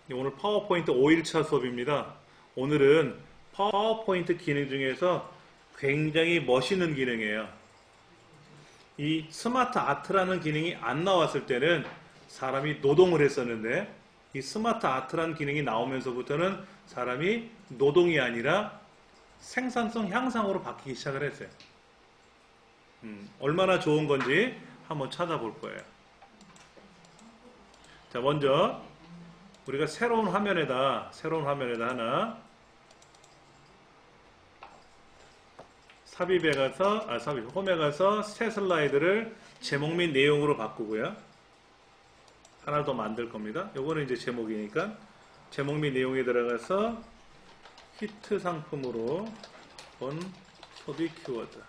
오늘 파워포인트 5일차 수업입니다. 오늘은 파워포인트 기능 중에서 굉장히 멋있는 기능이에요. 이 스마트 아트라는 기능이 안 나왔을 때는 사람이 노동을 했었는데, 이 스마트 아트라는 기능이 나오면서부터는 사람이 노동이 아니라 생산성 향상으로 바뀌기 시작을 했어요. 얼마나 좋은 건지 한번 찾아볼 거예요. 자, 먼저 우리가 새로운 화면에다 하나 삽입에 가서 홈에 가서 새 슬라이드를 제목 및 내용으로 바꾸고요. 하나 더 만들 겁니다. 요거는 이제 제목이니까 제목 및 내용에 들어가서 히트 상품으로 본 소비 키워드.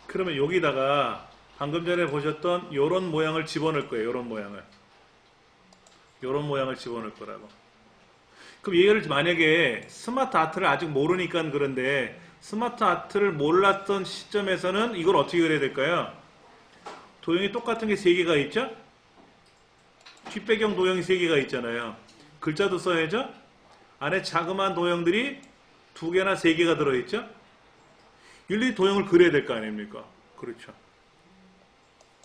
그러면 여기다가 방금 전에 보셨던 요런 모양을 집어넣을 거예요. 요런 모양을 집어넣을 거라고. 그럼 얘를 만약에 스마트 아트를 아직 모르니까 그런데, 스마트 아트를 몰랐던 시점에서는 이걸 어떻게 그려야 될까요? 도형이 똑같은 게 3개가 있죠? 뒷배경 도형이 3개가 있잖아요. 글자도 써야죠? 안에 자그마한 도형들이 2개나 3개가 들어있죠? 일일이 도형을 그려야 될 거 아닙니까? 그렇죠.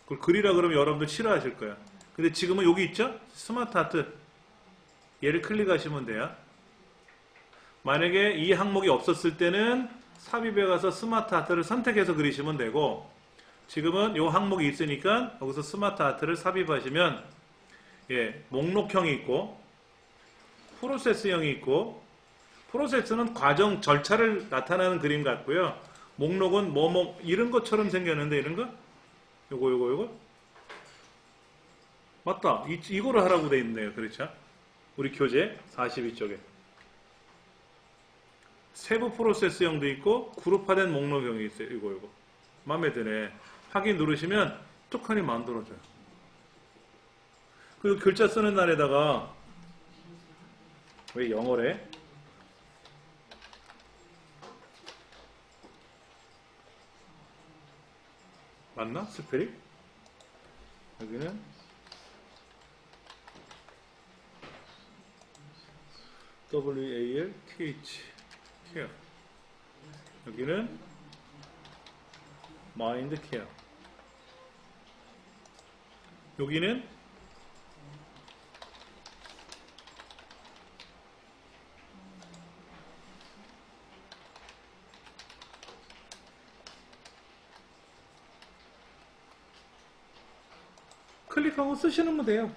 그걸 그리라 그러면 여러분들 싫어하실 거야. 근데 지금은 여기 있죠? 스마트 아트. 얘를 클릭하시면 돼요. 만약에 이 항목이 없었을 때는 삽입에 가서 스마트 아트를 선택해서 그리시면 되고, 지금은 이 항목이 있으니까 여기서 스마트 아트를 삽입하시면, 목록형이 있고 프로세스형이 있고, 프로세스는 과정 절차를 나타내는 그림 같고요. 목록은 이런 것처럼 생겼는데, 이런 거? 요거 맞다. 이거를 하라고 돼 있네요. 그렇죠? 우리 교재 42쪽에 세부 프로세스형도 있고 그룹화된 목록형이 있어요. 이거 마음에 드네. 확인 누르시면 뚝하니 만들어져요. 그리고 글자 쓰는 날에다가, 왜 영어래? 맞나? 스펠링? 여기는 WALTH care. 여기는 mind care. 여기는 클릭하고 쓰시면 돼요.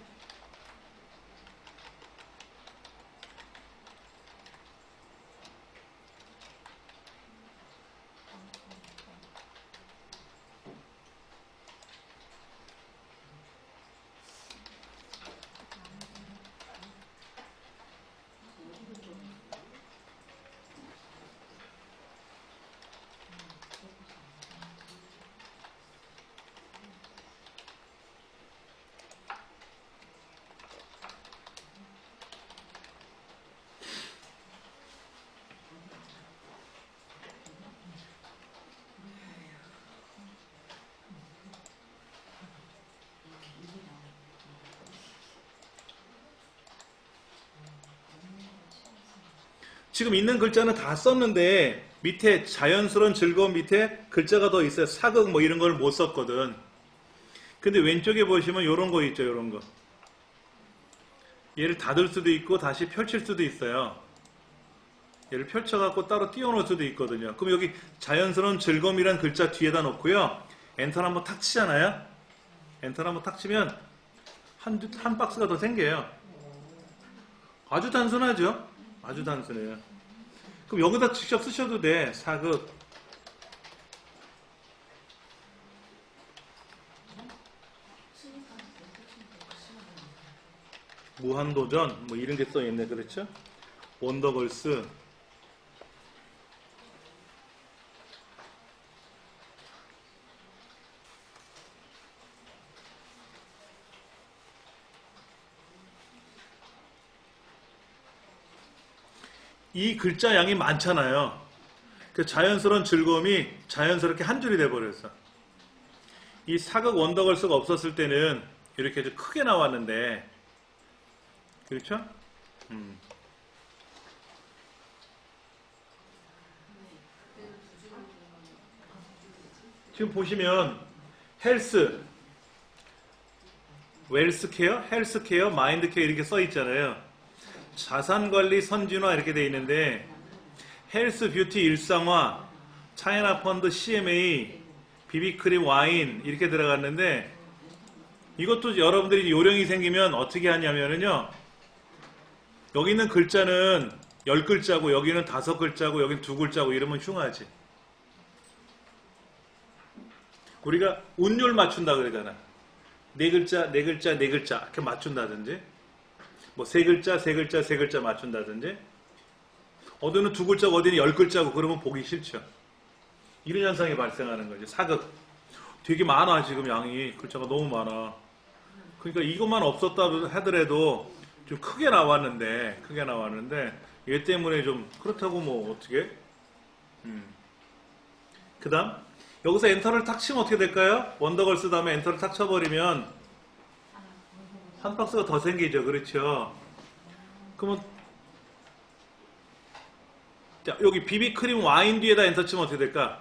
지금 있는 글자는 다 썼는데 밑에 자연스러운 즐거움 밑에 글자가 더 있어요. 사극 뭐 이런 걸 못 썼거든. 근데 왼쪽에 보시면 이런 거 있죠. 이런 거. 얘를 닫을 수도 있고 다시 펼칠 수도 있어요. 얘를 펼쳐갖고 따로 띄워놓을 수도 있거든요. 그럼 여기 자연스러운 즐거움이란 글자 뒤에다 놓고요. 엔터를 한번 탁 치잖아요. 엔터를 한번 탁 치면 한 박스가 더 생겨요. 아주 단순하죠? 아주 단순해요. 그럼 여기다 직접 쓰셔도 돼. 사극. 무한도전. 뭐 이런 게 써있네. 그렇죠? 원더걸스. 이 글자 양이 많잖아요. 그 자연스러운 즐거움이 자연스럽게 한 줄이 돼버렸어. 이 사극 원더걸스가 없었을 때는 이렇게 좀 크게 나왔는데, 그렇죠? 지금 보시면 헬스, 웰스케어, 헬스케어, 마인드케어 이렇게 써 있잖아요. 자산관리 선진화 이렇게 돼 있는데 헬스, 뷰티, 일상화, 차이나 펀드, CMA, 비비크림, 와인 이렇게 들어갔는데 이것도 여러분들이 요령이 생기면 어떻게 하냐면요. 여기 있는 글자는 10글자고 여기는 5글자고 여기는 2글자고 이러면 흉하지. 우리가 운율 맞춘다 그러잖아. 4글자, 4글자, 4글자 이렇게 맞춘다든지 뭐 3글자, 3글자, 3글자 맞춘다든지 어디는 2글자고 어디는 10글자고 그러면 보기 싫죠. 이런 현상이 발생하는 거지. 사극. 되게 많아 지금 양이. 글자가 너무 많아. 그러니까 이것만 없었다 하더라도 좀 크게 나왔는데 얘 때문에 좀 그렇다고 뭐 어떻게 그 다음 여기서 엔터를 탁 치면 어떻게 될까요? 원더걸스 다음에 엔터를 탁 쳐버리면 한 박스가 더 생기죠. 그렇죠? 그러면 자, 여기 비비크림 와인 뒤에다 엔터 치면 어떻게 될까?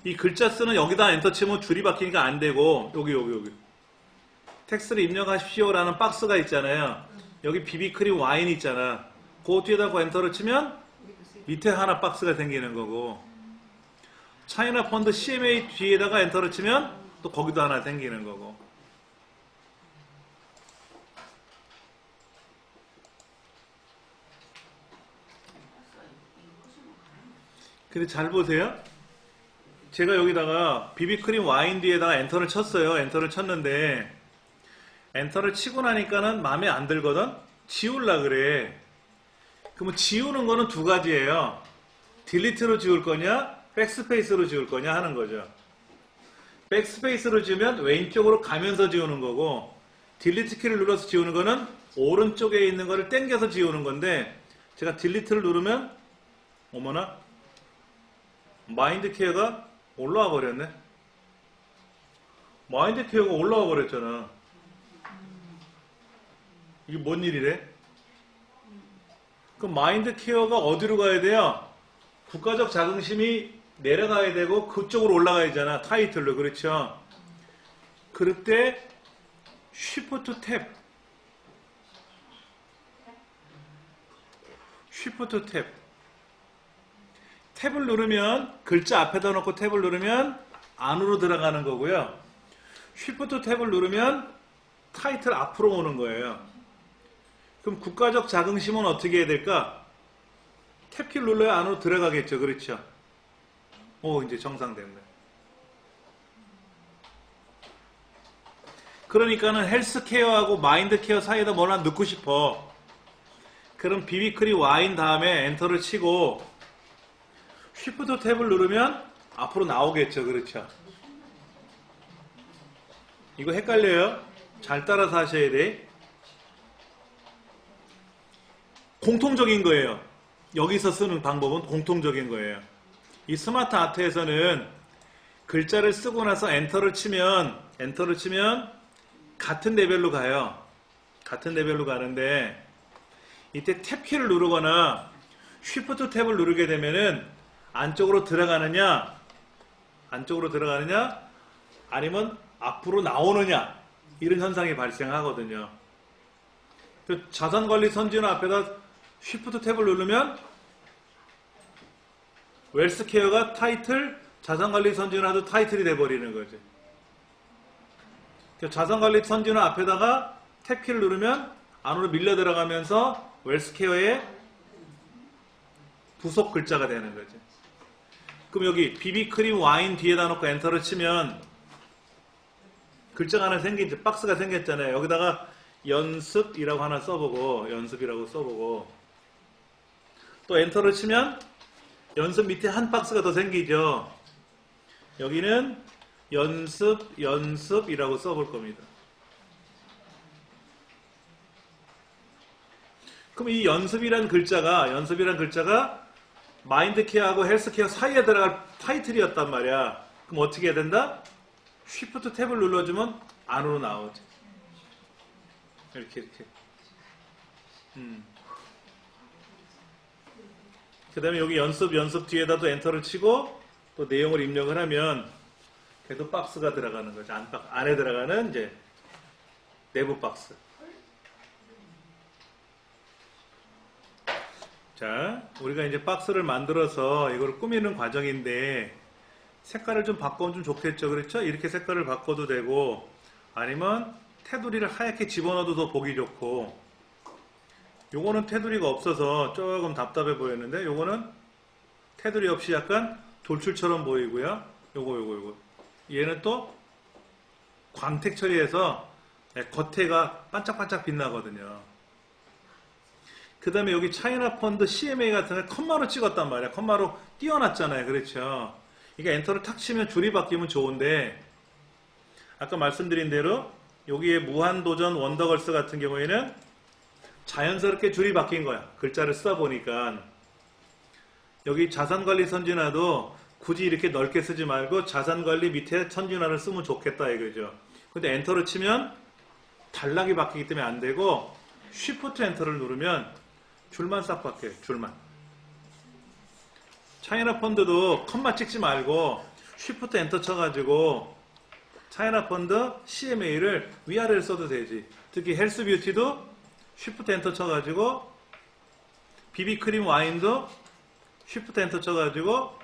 이 글자 쓰는 여기다 엔터 치면 줄이 바뀌니까 안 되고 여기 텍스트를 입력하십시오라는 박스가 있잖아요. 여기 비비크림 와인 있잖아. 그 뒤에다 엔터를 치면 밑에 하나 박스가 생기는 거고 차이나 펀드 CMA 뒤에다가 엔터를 치면 또 거기도 하나 생기는 거고. 근데 잘 보세요. 제가 여기다가 비비크림 와인 뒤에다가 엔터를 쳤어요. 엔터를 쳤는데 엔터를 치고 나니까는 마음에 안 들거든? 지울라 그래. 그러면 지우는 거는 두 가지예요. 딜리트로 지울 거냐 백스페이스로 지울 거냐 하는 거죠. 백스페이스로 지우면 왼쪽으로 가면서 지우는 거고 딜리트 키를 눌러서 지우는 거는 오른쪽에 있는 거를 당겨서 지우는 건데 제가 딜리트를 누르면 어머나 마인드 케어가 올라와 버렸네. 마인드 케어가 올라와 버렸잖아. 이게 뭔 일이래? 그럼 마인드 케어가 어디로 가야 돼요? 국가적 자긍심이 내려가야 되고 그쪽으로 올라가야 되잖아. 타이틀로. 그렇죠? 그럴 때 쉬프트 탭 탭을 누르면 글자 앞에다 놓고 탭을 누르면 안으로 들어가는 거고요. 쉬프트 탭을 누르면 타이틀 앞으로 오는 거예요. 그럼 국가적 자긍심은 어떻게 해야 될까? 탭키를 눌러야 안으로 들어가겠죠. 그렇죠? 오, 이제 정상됐네. 그러니까는 헬스케어하고 마인드케어 사이에다 뭘 하나 넣고 싶어. 그럼 비비크림 와인 다음에 엔터를 치고 쉬프트 탭을 누르면 앞으로 나오겠죠. 그렇죠? 이거 헷갈려요? 잘 따라서 하셔야 돼. 공통적인 거예요. 여기서 쓰는 방법은 공통적인 거예요. 이 스마트 아트에서는 글자를 쓰고 나서 엔터를 치면 같은 레벨로 가요. 같은 레벨로 가는데 이때 탭키를 누르거나 쉬프트 탭을 누르게 되면은 안쪽으로 들어가느냐 아니면 앞으로 나오느냐 이런 현상이 발생하거든요. 자산관리 선진화 앞에다 쉬프트 탭을 누르면 웰스케어가 타이틀, 자산관리 선진화도 타이틀이 돼버리는 거죠. 자산관리 선진화 앞에다가 탭키를 누르면 안으로 밀려 들어가면서 웰스케어의 부속 글자가 되는 거죠. 그럼 여기 비비크림 와인 뒤에다 놓고 엔터를 치면 글자가 하나 생기죠. 박스가 생겼잖아요. 여기다가 연습이라고 하나 써보고 또 엔터를 치면 연습 밑에 한 박스가 더 생기죠. 여기는 연습이라고 써볼 겁니다. 그럼 이 연습이란 글자가 마인드케어하고 헬스케어 사이에 들어갈 타이틀이었단 말이야. 그럼 어떻게 해야 된다? 쉬프트 탭을 눌러주면 안으로 나오지. 이렇게. 그 다음에 여기 연습 뒤에다도 엔터를 치고 또 내용을 입력을 하면 걔도 박스가 들어가는 거죠. 안에 들어가는 이제 내부 박스. 자, 우리가 이제 박스를 만들어서 이걸 꾸미는 과정인데 색깔을 좀 바꾸면 좀 좋겠죠. 그렇죠? 이렇게 색깔을 바꿔도 되고 아니면 테두리를 하얗게 집어넣어도 더 보기 좋고 요거는 테두리가 없어서 조금 답답해 보였는데 요거는 테두리 없이 약간 돌출처럼 보이고요. 요거 얘는 또 광택 처리해서 겉에가 반짝반짝 빛나거든요. 그 다음에 여기 차이나 펀드 CMA 같은 걸 컴마로 찍었단 말이야. 컴마로 띄워놨잖아요. 그렇죠? 이게 엔터를 탁 치면 줄이 바뀌면 좋은데 아까 말씀드린 대로 여기에 무한도전 원더걸스 같은 경우에는 자연스럽게 줄이 바뀐 거야. 글자를 쓰다 보니까. 여기 자산관리 선진화도 굳이 이렇게 넓게 쓰지 말고 자산관리 밑에 선진화를 쓰면 좋겠다 이거죠. 근데 엔터를 치면 단락이 바뀌기 때문에 안 되고 쉬프트 엔터를 누르면 줄만 싹 바뀌어요. 줄만. 차이나 펀드도 컴마 찍지 말고 쉬프트 엔터 쳐가지고 차이나 펀드 CMA를 위아래를 써도 되지. 특히 헬스 뷰티도 쉬프트 엔터 쳐가지고 비비크림 와인도 쉬프트 엔터 쳐가지고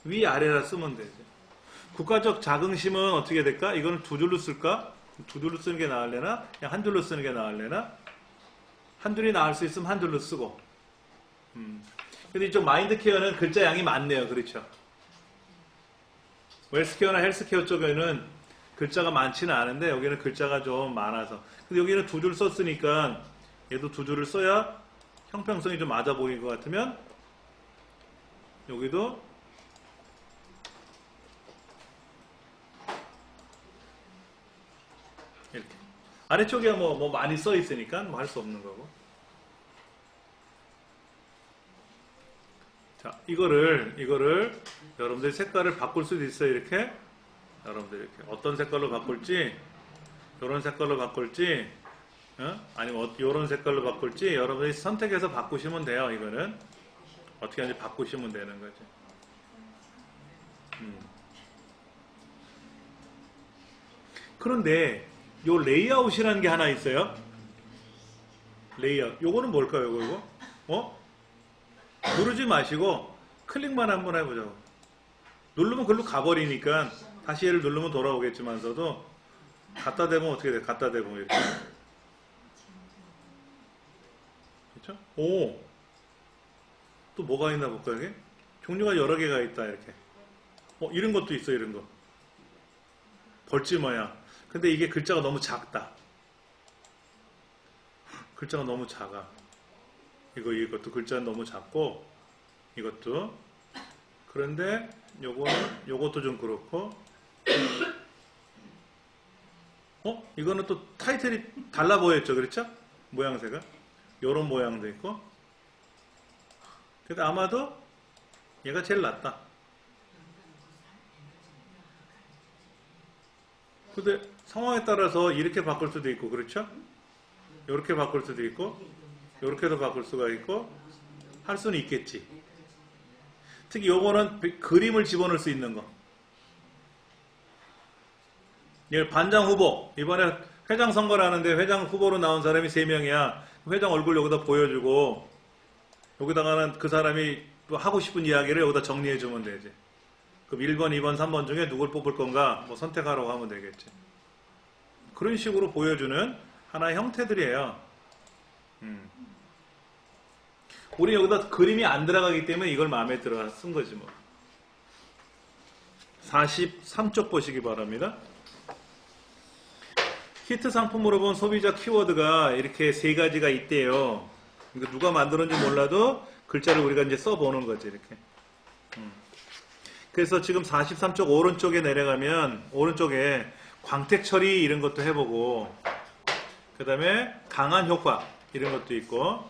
위아래라 쓰면 되지. 국가적 자긍심은 어떻게 될까? 이거는 두 줄로 쓸까? 두 줄로 쓰는 게 나을래나? 그냥 한 줄로 쓰는 게 나을래나? 한 줄이 나을 수 있으면 한 줄로 쓰고. 근데 이쪽 마인드 케어는 글자 양이 많네요. 그렇죠? 웰스케어나 헬스케어 쪽에는 글자가 많지는 않은데 여기는 글자가 좀 많아서. 근데 여기는 두 줄 썼으니까 얘도 두 줄을 써야 형평성이 좀 맞아 보이는 것 같으면 여기도 이렇게. 아래쪽에 뭐 많이 써 있으니까 뭐 할 수 없는 거고. 자, 이거를 여러분들 색깔을 바꿀 수도 있어요. 이렇게. 여러분들 이렇게 어떤 색깔로 바꿀지, 이런 색깔로 바꿀지, 아니면 이런 색깔로 바꿀지 여러분들이 선택해서 바꾸시면 돼요. 이거는 어떻게 하는지 바꾸시면 되는 거죠. 그런데 요 레이아웃이라는 게 하나 있어요. 레이아웃. 요거는 뭘까요? 이거? 누르지 마시고 클릭만 한번 해보자고. 누르면 글로 가버리니까 다시 얘를 누르면 돌아오겠지만서도 갖다 대면 어떻게 돼? 갖다 대면 이렇게. 그렇죠? 오. 또 뭐가 있나 볼까요? 여기? 종류가 여러 개가 있다 이렇게. 이런 것도 있어. 이런 거. 벌집 모양. 근데 이게 글자가 너무 작다. 글자가 너무 작아. 이것도 글자는 너무 작고 이것도. 그런데 요것도 좀 그렇고. 이거는 또 타이틀이 달라 보였죠. 그렇죠? 모양새가. 요런 모양도 있고. 근데 아마도 얘가 제일 낫다. 근데 상황에 따라서 이렇게 바꿀 수도 있고, 그렇죠? 이렇게 바꿀 수도 있고, 이렇게도 바꿀 수가 있고, 할 수는 있겠지. 특히 요거는 그림을 집어넣을 수 있는 거. 얘 반장 후보. 이번에 회장 선거를 하는데 회장 후보로 나온 사람이 3명이야. 회장 얼굴 여기다 보여주고, 여기다가는 그 사람이 또 하고 싶은 이야기를 여기다 정리해주면 되지. 그럼 1번, 2번, 3번 중에 누굴 뽑을 건가 뭐 선택하라고 하면 되겠지. 그런 식으로 보여주는 하나의 형태들이에요. 우리 여기다 그림이 안 들어가기 때문에 이걸 마음에 들어 쓴 거지 뭐. 43쪽 보시기 바랍니다. 히트 상품으로 본 소비자 키워드가 이렇게 3가지가 있대요. 그러니까 누가 만들었는지 몰라도 글자를 우리가 이제 써보는 거지 이렇게. 그래서 지금 43쪽 오른쪽에 내려가면 오른쪽에 광택 처리 이런 것도 해보고 그 다음에 강한 효과 이런 것도 있고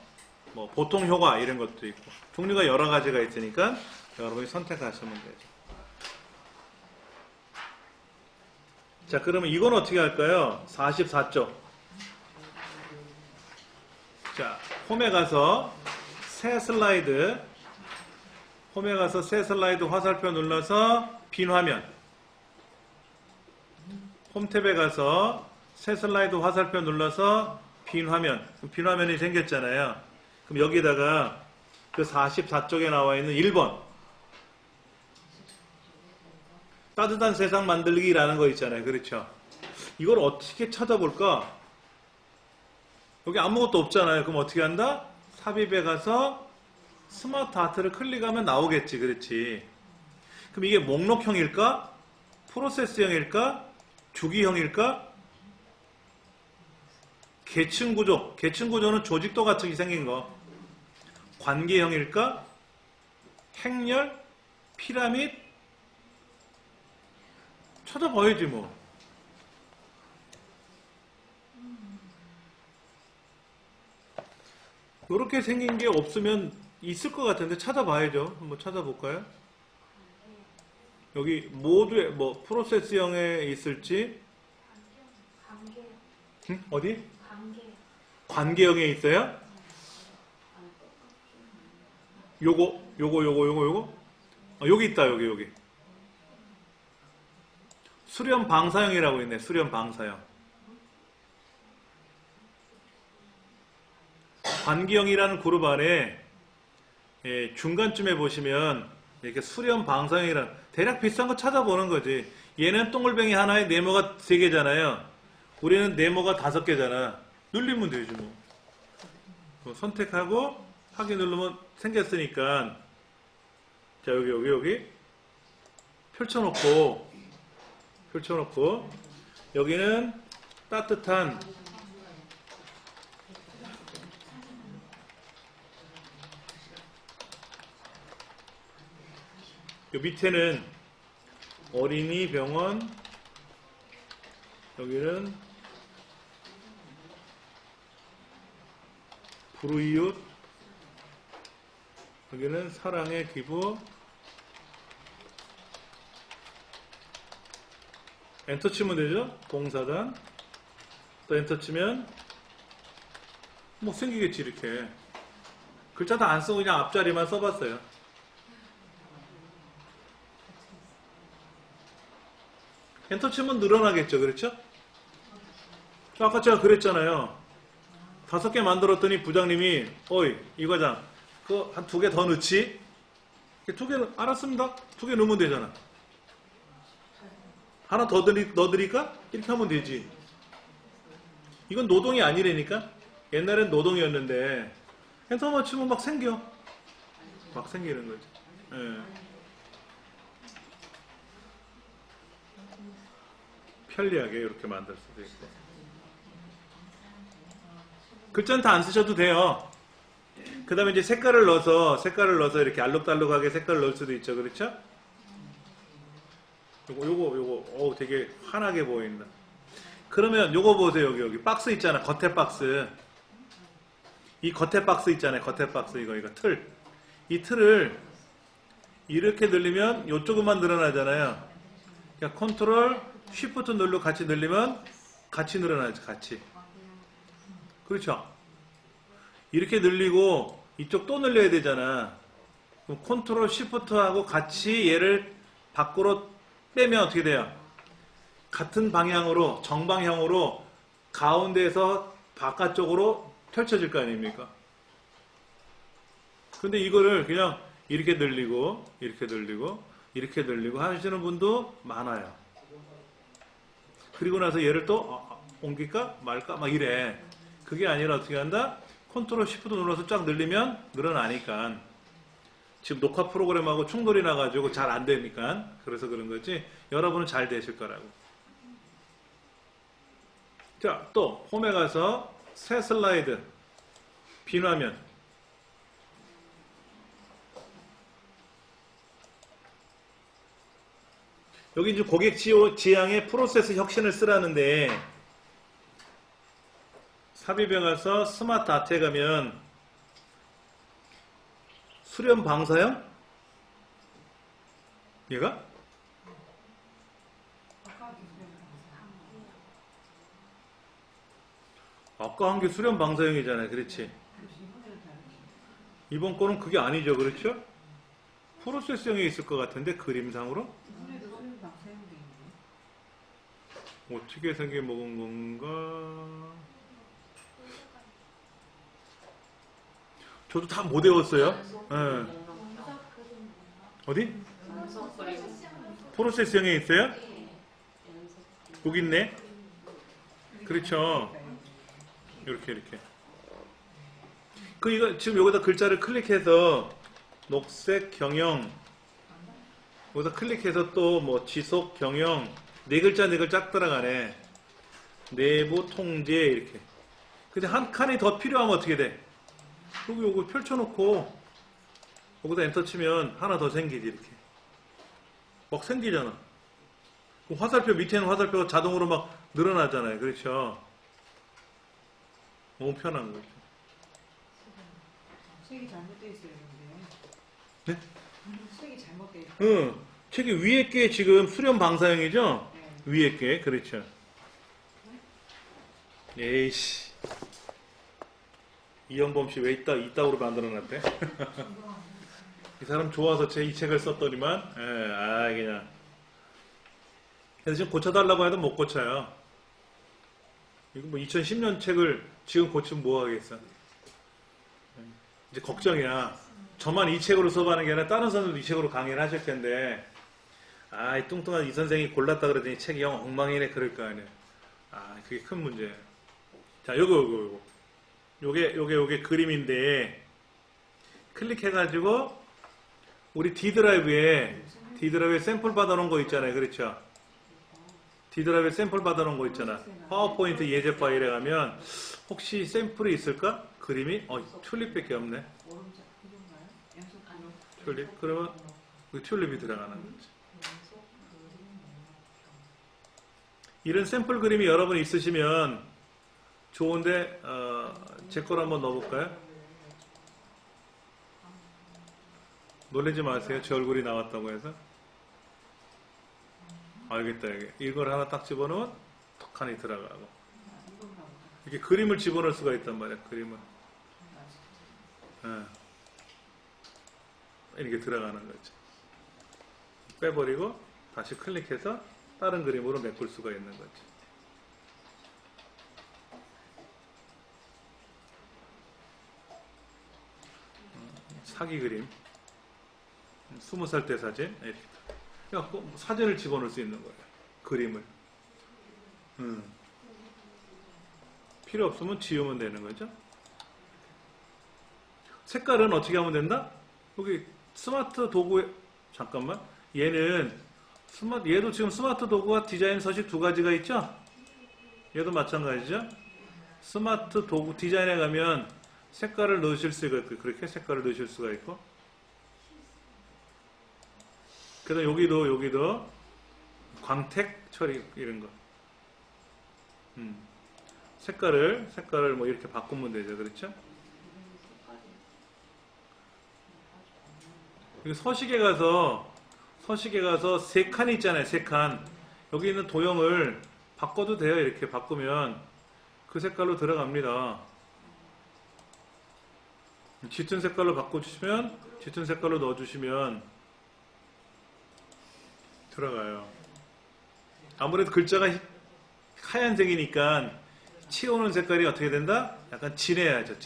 뭐 보통 효과 이런 것도 있고 종류가 여러 가지가 있으니까 여러분이 선택하시면 되죠. 자, 그러면 이건 어떻게 할까요? 44쪽. 자, 홈에 가서 새 슬라이드, 홈에 가서 새 슬라이드 화살표 눌러서 빈 화면, 홈 탭에 가서 새 슬라이드 화살표 눌러서 빈 화면, 빈 화면이 생겼잖아요. 그럼 여기다가 그 44쪽에 나와 있는 1번 따뜻한 세상 만들기라는 거 있잖아요. 그렇죠? 이걸 어떻게 찾아볼까? 여기 아무것도 없잖아요. 그럼 어떻게 한다? 삽입에 가서 스마트 아트를 클릭하면 나오겠지. 그렇지? 그럼 이게 목록형일까? 프로세스형일까? 주기형일까? 계층 구조. 계층 구조는 조직도 같은 게 생긴 거. 관계형일까? 행렬? 피라밋? 찾아봐야지 뭐. 이렇게 생긴 게 없으면 있을 것 같은데 찾아봐야죠. 한번 찾아볼까요? 여기 모두에 뭐 프로세스형에 있을지. 응? 어디? 관계형에 있어요? 요거. 여기 있다. 여기. 수렴 방사형이라고 있네. 수렴 방사형. 관계형이라는 그룹 안에 중간쯤에 보시면 이렇게 수렴 방사형이라는 대략 비슷한 거 찾아보는 거지. 얘는 동글뱅이 하나에 네모가 3개잖아요. 우리는 네모가 5개잖아. 눌리면 되지 뭐. 선택하고 확인 누르면 생겼으니까 자 여기 펼쳐놓고 여기는 따뜻한 요 밑에는 어린이 병원, 여기는 불우이웃, 여기는 사랑의 기부. 엔터 치면 되죠? 봉사단. 또 엔터 치면 뭐 생기겠지. 이렇게 글자 다 안 쓰고 그냥 앞자리만 써봤어요. 엔터 치면 늘어나겠죠. 그렇죠? 아까 제가 그랬잖아요. 5개 만들었더니 부장님이 어이 이 과장 그거 한 2개 더 넣지? 2개 알았습니다. 2개 넣으면 되잖아. 하나 더 넣어드릴까? 이렇게 하면 되지. 이건 노동이 아니라니까. 옛날엔 노동이었는데 엔터만 치면 막 생겨. 막 생기는 거지. 예. 편리하게 이렇게 만들 수도 있고. 글자는 다 안 쓰셔도 돼요. 그 다음에 이제 색깔을 넣어서 이렇게 알록달록하게 색깔을 넣을 수도 있죠. 그렇죠? 요거 되게 환하게 보인다. 그러면 요거 보세요. 여기 박스 있잖아. 겉에 박스. 이 겉에 박스 있잖아요. 겉에 박스 이거 틀. 이 틀을 이렇게 늘리면 요쪽만 늘어나잖아요. 그러니까 컨트롤 쉬프트 누르고 같이 늘리면 같이 늘어나죠. 같이. 그렇죠? 이렇게 늘리고 이쪽 또 늘려야 되잖아. 그럼 컨트롤 쉬프트하고 같이 얘를 밖으로 빼면 어떻게 돼요? 같은 방향으로 정방향으로 가운데에서 바깥쪽으로 펼쳐질 거 아닙니까? 근데 이거를 그냥 이렇게 늘리고 이렇게 늘리고 하시는 분도 많아요. 그리고 나서 얘를 또 옮길까 말까 막 이래. 그게 아니라 어떻게 한다? 컨트롤 쉬프트 눌러서 쫙 늘리면 늘어나니까. 지금 녹화 프로그램하고 충돌이 나가지고 잘 안 되니까. 그래서 그런 거지. 여러분은 잘 되실 거라고. 자, 또 홈에 가서 새 슬라이드 빈 화면. 여기 이제 고객 지향의 프로세스 혁신을 쓰라는데 삽입에 가서 스마트 아트에 가면 수렴 방사형? 얘가? 아까 한 게 수렴 방사형이잖아요. 그렇지? 이번 거는 그게 아니죠. 그렇죠? 프로세스형에 있을 것 같은데 그림상으로? 어떻게 생겨 먹은 건가? 저도 다 못 외웠어요. 예. 어디? 프로세스형에 있어요? 여기 있네. 그렇죠. 이렇게. 이거 지금 여기다 글자를 클릭해서 녹색 경영, 여기다 클릭해서 또 뭐 지속 경영, 네 글자 쫙 들어가네. 내부 통제 이렇게. 근데 한 칸이 더 필요하면 어떻게 돼? 여기 요거 펼쳐놓고 여기다 엔터 치면 하나 더 생기지 이렇게. 막 생기잖아. 화살표 밑에는 화살표가 자동으로 막 늘어나잖아요. 그렇죠? 너무 편한 거죠. 색이 잘못되어 있어요, 네? 근데. 색이 잘못되어 있어요. 응. 책이 위에 게 지금 수렴 방사형이죠? 네. 위에 게, 그렇죠. 에이씨. 이현범 씨 왜 이따구로 만들어놨대? 이 사람 좋아서 이 책을 썼더니만, 그냥. 그래서 지금 고쳐달라고 해도 못 고쳐요. 이거 뭐 2010년 책을 지금 고치면 뭐 하겠어. 이제 걱정이야. 저만 이 책으로 수업하는 게 아니라 다른 선생님도 이 책으로 강의를 하실 텐데, 이 뚱뚱한 이 선생이 골랐다 그러더니 책이 영 엉망이네 그럴 거 아니에요. 그게 큰 문제예요. 자, 요게 그림인데, 클릭해가지고, 우리 D드라이브에 샘플 받아놓은 거 있잖아요. 그렇죠? D드라이브에 샘플 받아놓은 거 있잖아. 파워포인트 예제 파일에 가면, 혹시 샘플이 있을까? 그림이? 튤립밖에 없네. 오른쪽 그건가요? 연속 튤립? 그러면, 그 튤립이 들어가는 거지. 이런 샘플 그림이 여러분 있으시면 좋은데 제 거로 한번 넣어볼까요? 놀라지 마세요. 제 얼굴이 나왔다고 해서. 알겠다. 이걸 하나 딱 집어넣으면 턱하니 들어가고. 이렇게 그림을 집어넣을 수가 있단 말이야. 그림을. 이렇게 들어가는 거죠. 빼버리고 다시 클릭해서 다른 그림으로 메꿀 수가 있는 거죠. 사기 그림. 20살 때 사진. 이렇게. 그래갖고 사진을 집어넣을 수 있는 거예요. 그림을. 필요 없으면 지우면 되는 거죠. 색깔은 어떻게 하면 된다? 여기 스마트 도구에, 잠깐만. 얘도 지금 스마트 도구와 디자인 서식 두 가지가 있죠? 얘도 마찬가지죠? 스마트 도구 디자인에 가면 색깔을 넣으실 수가 있고, 그렇게 색깔을 넣으실 수가 있고. 그다음 여기도 광택 처리 이런 거. 색깔을 뭐 이렇게 바꾸면 되죠. 그렇죠? 서식에 가서 세 칸이 있잖아요. 세 칸. 여기 있는 도형을 바꿔도 돼요. 이렇게 바꾸면 그 색깔로 들어갑니다. 짙은 색깔로 바꿔주시면, 짙은 색깔로 넣어주시면 들어가요. 아무래도 글자가 하얀색이니까 채우는 색깔이 어떻게 된다? 약간 진해야죠.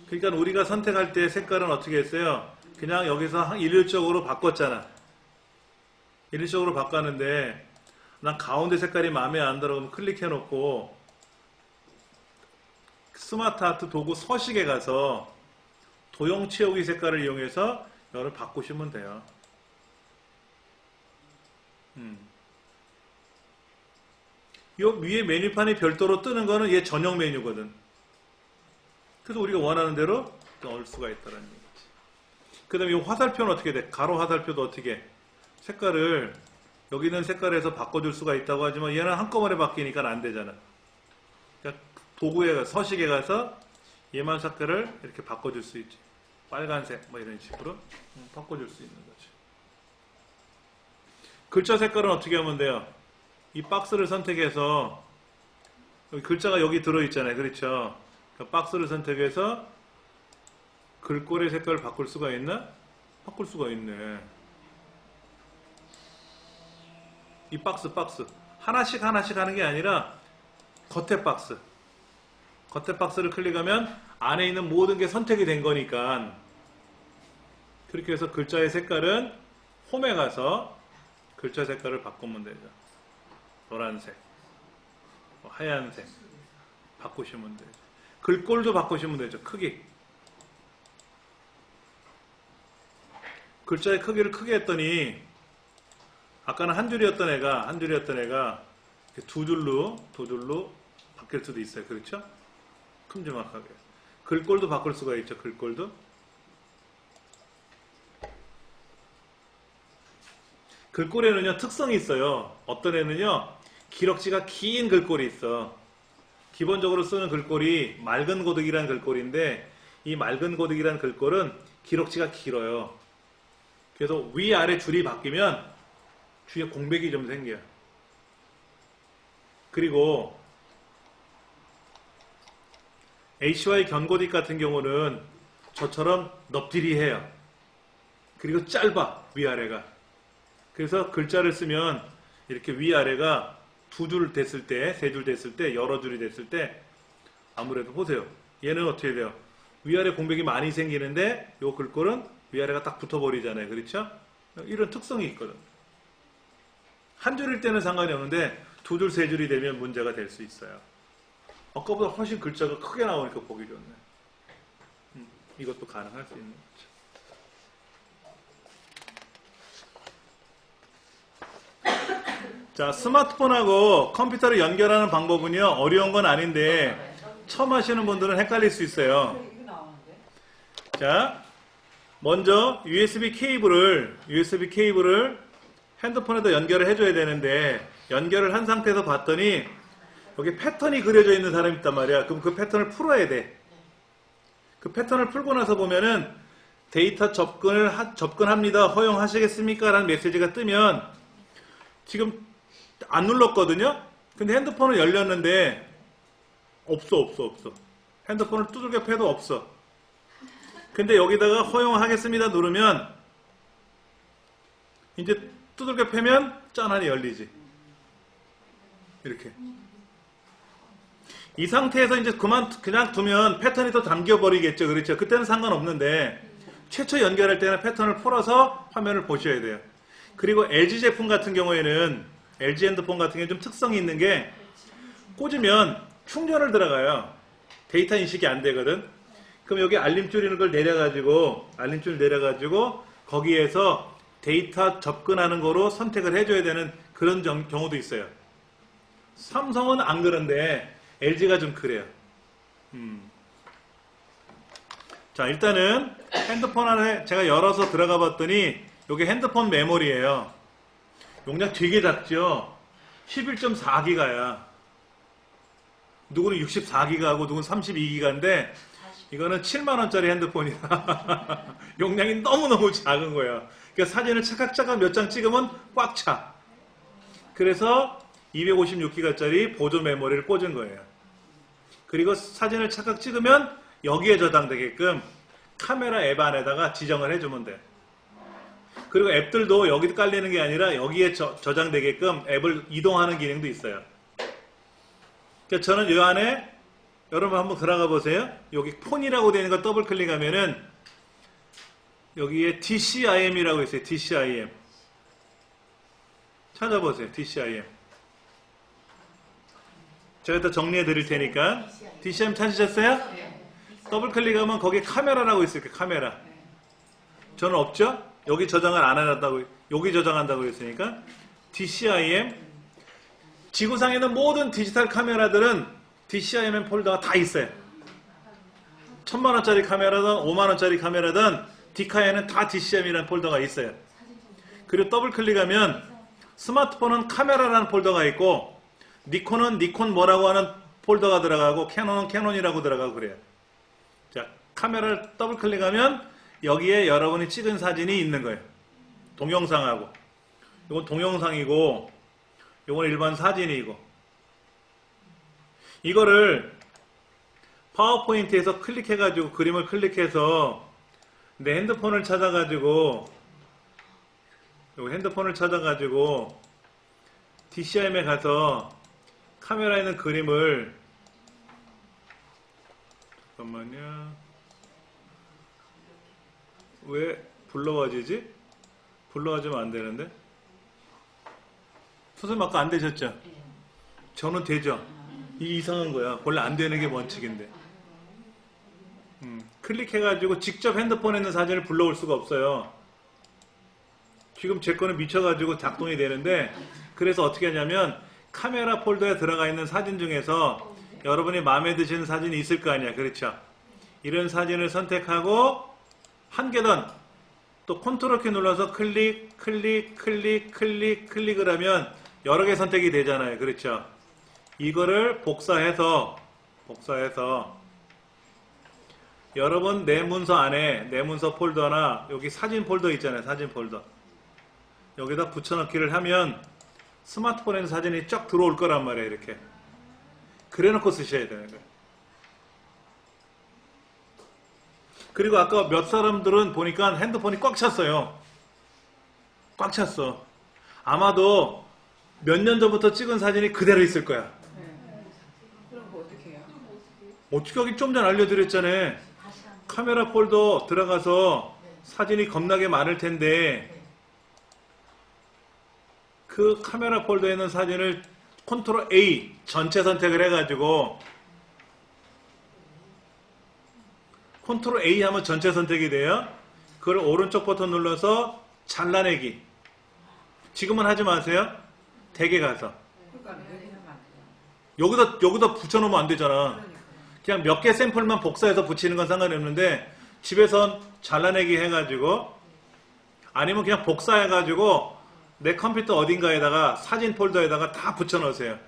그러니까 우리가 선택할 때 색깔은 어떻게 했어요? 그냥 여기서 일률적으로 바꿨잖아. 일률적으로 바꿨는데 난 가운데 색깔이 마음에 안 들어 그러면 클릭해놓고 스마트 아트 도구 서식에 가서 도형 채우기 색깔을 이용해서 이거를 바꾸시면 돼요. 이 위에 메뉴판이 별도로 뜨는 거는 얘 전용 메뉴거든. 그래서 우리가 원하는 대로 넣을 수가 있다는 얘기지. 그 다음에 이 화살표는 어떻게 돼? 가로 화살표도 어떻게 해? 색깔을 여기 있는 색깔에서 바꿔줄 수가 있다고 하지만 얘는 한꺼번에 바뀌니까 안 되잖아. 그러니까 도구에 서식에 가서 얘만 색깔을 이렇게 바꿔줄 수 있지. 빨간색 뭐 이런 식으로 바꿔줄 수 있는 거지. 글자 색깔은 어떻게 하면 돼요? 이 박스를 선택해서 여기 글자가 여기 들어있잖아요. 그렇죠? 그러니까 박스를 선택해서 글꼴의 색깔을 바꿀 수가 있나? 바꿀 수가 있네. 이 박스 하나씩 하는 게 아니라 겉에 박스를 클릭하면 안에 있는 모든 게 선택이 된 거니까 그렇게 해서 글자의 색깔은 홈에 가서 글자 색깔을 바꾸면 되죠. 노란색, 하얀색 바꾸시면 되죠. 글꼴도 바꾸시면 되죠. 크기. 글자의 크기를 크게 했더니 아까는 한 줄이었던 애가 이렇게 두 줄로 바뀔 수도 있어요. 그렇죠? 큼지막하게. 글꼴도 바꿀 수가 있죠. 글꼴도. 글꼴에는요 특성이 있어요. 어떤 애는요 기럭지가 긴 글꼴이 있어. 기본적으로 쓰는 글꼴이 맑은 고딕이라는 글꼴인데 이 맑은 고딕이라는 글꼴은 기럭지가 길어요. 그래서 위아래 줄이 바뀌면 뒤에 공백이 좀 생겨요. 그리고 HY 견고딕 같은 경우는 저처럼 넙디리해요. 그리고 짧아 위아래가. 그래서 글자를 쓰면 이렇게 위아래가 두 줄 됐을 때, 세 줄 됐을 때, 여러 줄이 됐을 때 아무래도 보세요. 얘는 어떻게 돼요? 위아래 공백이 많이 생기는데 이 글꼴은 위아래가 딱 붙어버리잖아요. 그렇죠? 이런 특성이 있거든. 한 줄일 때는 상관이 없는데 두 줄, 세 줄이 되면 문제가 될 수 있어요. 아까보다 훨씬 글자가 크게 나오니까 보기 좋네. 이것도 가능할 수 있는 거죠. 자, 스마트폰하고 컴퓨터를 연결하는 방법은요, 어려운 건 아닌데, 처음 하시는 분들은 헷갈릴 수 있어요. 이거 나오는데? 자, 먼저 USB 케이블을 핸드폰에다 연결을 해줘야 되는데, 연결을 한 상태에서 봤더니, 여기 패턴이 그려져 있는 사람이 있단 말이야. 그럼 그 패턴을 풀어야 돼. 그 패턴을 풀고 나서 보면은, 데이터 접근합니다. 허용하시겠습니까? 라는 메시지가 뜨면, 지금 안 눌렀거든요? 근데 핸드폰은 열렸는데 없어. 핸드폰을 두들겨 패도 없어. 근데 여기다가 허용하겠습니다 누르면 이제 두들겨 패면 짠하니 열리지. 이렇게. 이 상태에서 이제 그냥 두면 패턴이 더 잠겨버리겠죠. 그렇죠? 그때는 상관없는데 최초 연결할 때는 패턴을 풀어서 화면을 보셔야 돼요. 그리고 LG 제품 같은 경우에는 LG 핸드폰 같은 경우는 좀 특성이 있는 게 꽂으면 충전을 들어가요. 데이터 인식이 안 되거든. 그럼 여기 알림줄 이런 걸 내려가지고 거기에서 데이터 접근하는 거로 선택을 해줘야 되는 그런 경우도 있어요. 삼성은 안 그런데 LG가 좀 그래요. 자, 일단은 핸드폰 안에 제가 열어서 들어가 봤더니 이게 핸드폰 메모리예요. 용량 되게 작죠? 11.4기가야. 누구는 64기가하고 누구는 32기가인데 이거는 7만원짜리 핸드폰이야. 용량이 너무너무 작은 거야. 그러니까 사진을 차각차각 몇 장 찍으면 꽉 차. 그래서 256기가짜리 보조 메모리를 꽂은 거예요. 그리고 사진을 차각 찍으면 여기에 저장되게끔 카메라 앱 안에다가 지정을 해주면 돼. 그리고 앱들도 여기 깔리는 게 아니라 여기에 저장되게끔 앱을 이동하는 기능도 있어요. 그러니까 저는 이 안에 여러분 한번 들어가 보세요. 여기 폰이라고 되어 있는 거 더블 클릭하면은 여기에 DCIM이라고 있어요. DCIM. 찾아보세요. DCIM. 제가 또 정리해 드릴 테니까. DCIM 찾으셨어요? 더블 클릭하면 거기에 카메라라고 있어요. 카메라. 저는 없죠? 여기 저장을 안 해놨다고, 여기 저장한다고 했으니까 DCIM. 지구상에 있는 모든 디지털 카메라들은 DCIM 폴더가 다 있어요. 1000만원짜리 카메라든 5만원짜리 카메라든 디카에는 다 DCIM이라는 폴더가 있어요. 그리고 더블 클릭하면 스마트폰은 카메라라는 폴더가 있고 니콘은 니콘 뭐라고 하는 폴더가 들어가고 캐논은 캐논이라고 들어가고 그래요. 카메라를 더블 클릭하면 여기에 여러분이 찍은 사진이 있는 거예요. 동영상하고. 이건 동영상이고 이건 일반 사진이고. 이거를 파워포인트에서 클릭해가지고 그림을 클릭해서 내 핸드폰을 찾아가지고 DCIM에 가서 카메라에 있는 그림을 잠깐만요. 왜 불러와지지? 불러와주면 안 되는데? 선생님 아까 안 되셨죠? 저는 되죠? 이게 이상한 거야. 원래 안 되는 게 원칙인데. 클릭해가지고 직접 핸드폰에 있는 사진을 불러올 수가 없어요. 지금 제 거는 미쳐가지고 작동이 되는데, 그래서 어떻게 하냐면 카메라 폴더에 들어가 있는 사진 중에서 여러분이 마음에 드시는 사진이 있을 거 아니야. 그렇죠? 이런 사진을 선택하고 한 계단 또 컨트롤 키 눌러서 클릭을 하면 여러 개 선택이 되잖아요. 그렇죠? 이거를 복사해서 여러분 내 문서 안에 내 문서 폴더나 여기 사진 폴더 있잖아요. 사진 폴더 여기다 붙여넣기를 하면 스마트폰에 있는 사진이 쫙 들어올 거란 말이에요. 이렇게 그래놓고 쓰셔야 되는 거예요. 그리고 아까 몇 사람들은 보니까 핸드폰이 꽉 찼어요. 꽉 찼어. 아마도 몇 년 전부터 찍은 사진이 그대로 있을 거야. 그럼 뭐 어떻게 해요? 어떻게 하긴 좀 전에 알려드렸잖아요. 카메라 폴더 들어가서 사진이 겁나게 많을 텐데 그 카메라 폴더에 있는 사진을 컨트롤 A 전체 선택을 해가지고 컨트롤 A 하면 전체 선택이 돼요. 그걸 오른쪽 버튼 눌러서 잘라내기. 지금은 하지 마세요. 댁에 가서. 그러니까 여기 하면 안 돼요. 여기다 붙여놓으면 안 되잖아. 그냥 몇 개 샘플만 복사해서 붙이는 건 상관이 없는데 집에선 잘라내기 해가지고 아니면 그냥 복사해가지고 내 컴퓨터 어딘가에다가 사진 폴더에다가 다 붙여넣으세요.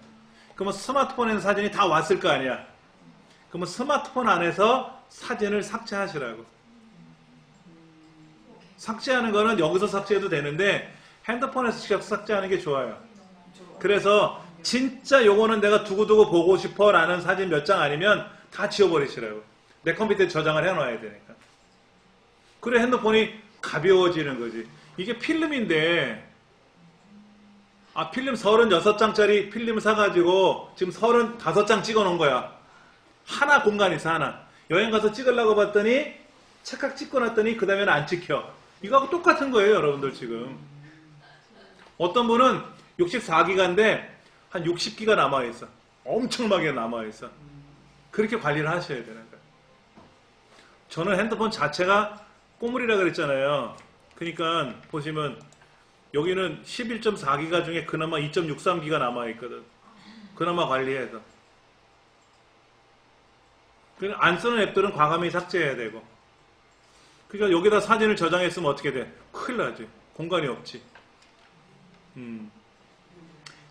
그러면 스마트폰에는 사진이 다 왔을 거 아니야. 그러면 스마트폰 안에서 사진을 삭제하시라고. 삭제하는 거는 여기서 삭제해도 되는데 핸드폰에서 직접 삭제하는 게 좋아요. 그래서 진짜 요거는 내가 두고두고 보고 싶어 라는 사진 몇 장 아니면 다 지워버리시라고. 내 컴퓨터에 저장을 해놔야 되니까. 그래 핸드폰이 가벼워지는 거지. 이게 필름인데 필름 36장짜리 필름 사가지고 지금 35장 찍어놓은 거야. 하나 공간이 있어 하나. 여행 가서 찍으려고 봤더니 착각 찍고 났더니 그 다음에는 안 찍혀. 이거하고 똑같은 거예요 여러분들 지금. 어떤 분은 64기가인데 한 60기가 남아있어. 엄청나게 남아있어. 그렇게 관리를 하셔야 되는 거예요. 저는 핸드폰 자체가 꼬물이라 그랬잖아요. 그러니까 보시면 여기는 11.4기가 중에 그나마 2.63기가 남아있거든. 그나마 관리해서. 그러니까 안 쓰는 앱들은 과감히 삭제해야 되고. 그러니까 여기다 사진을 저장했으면 어떻게 돼? 큰일 나지. 공간이 없지.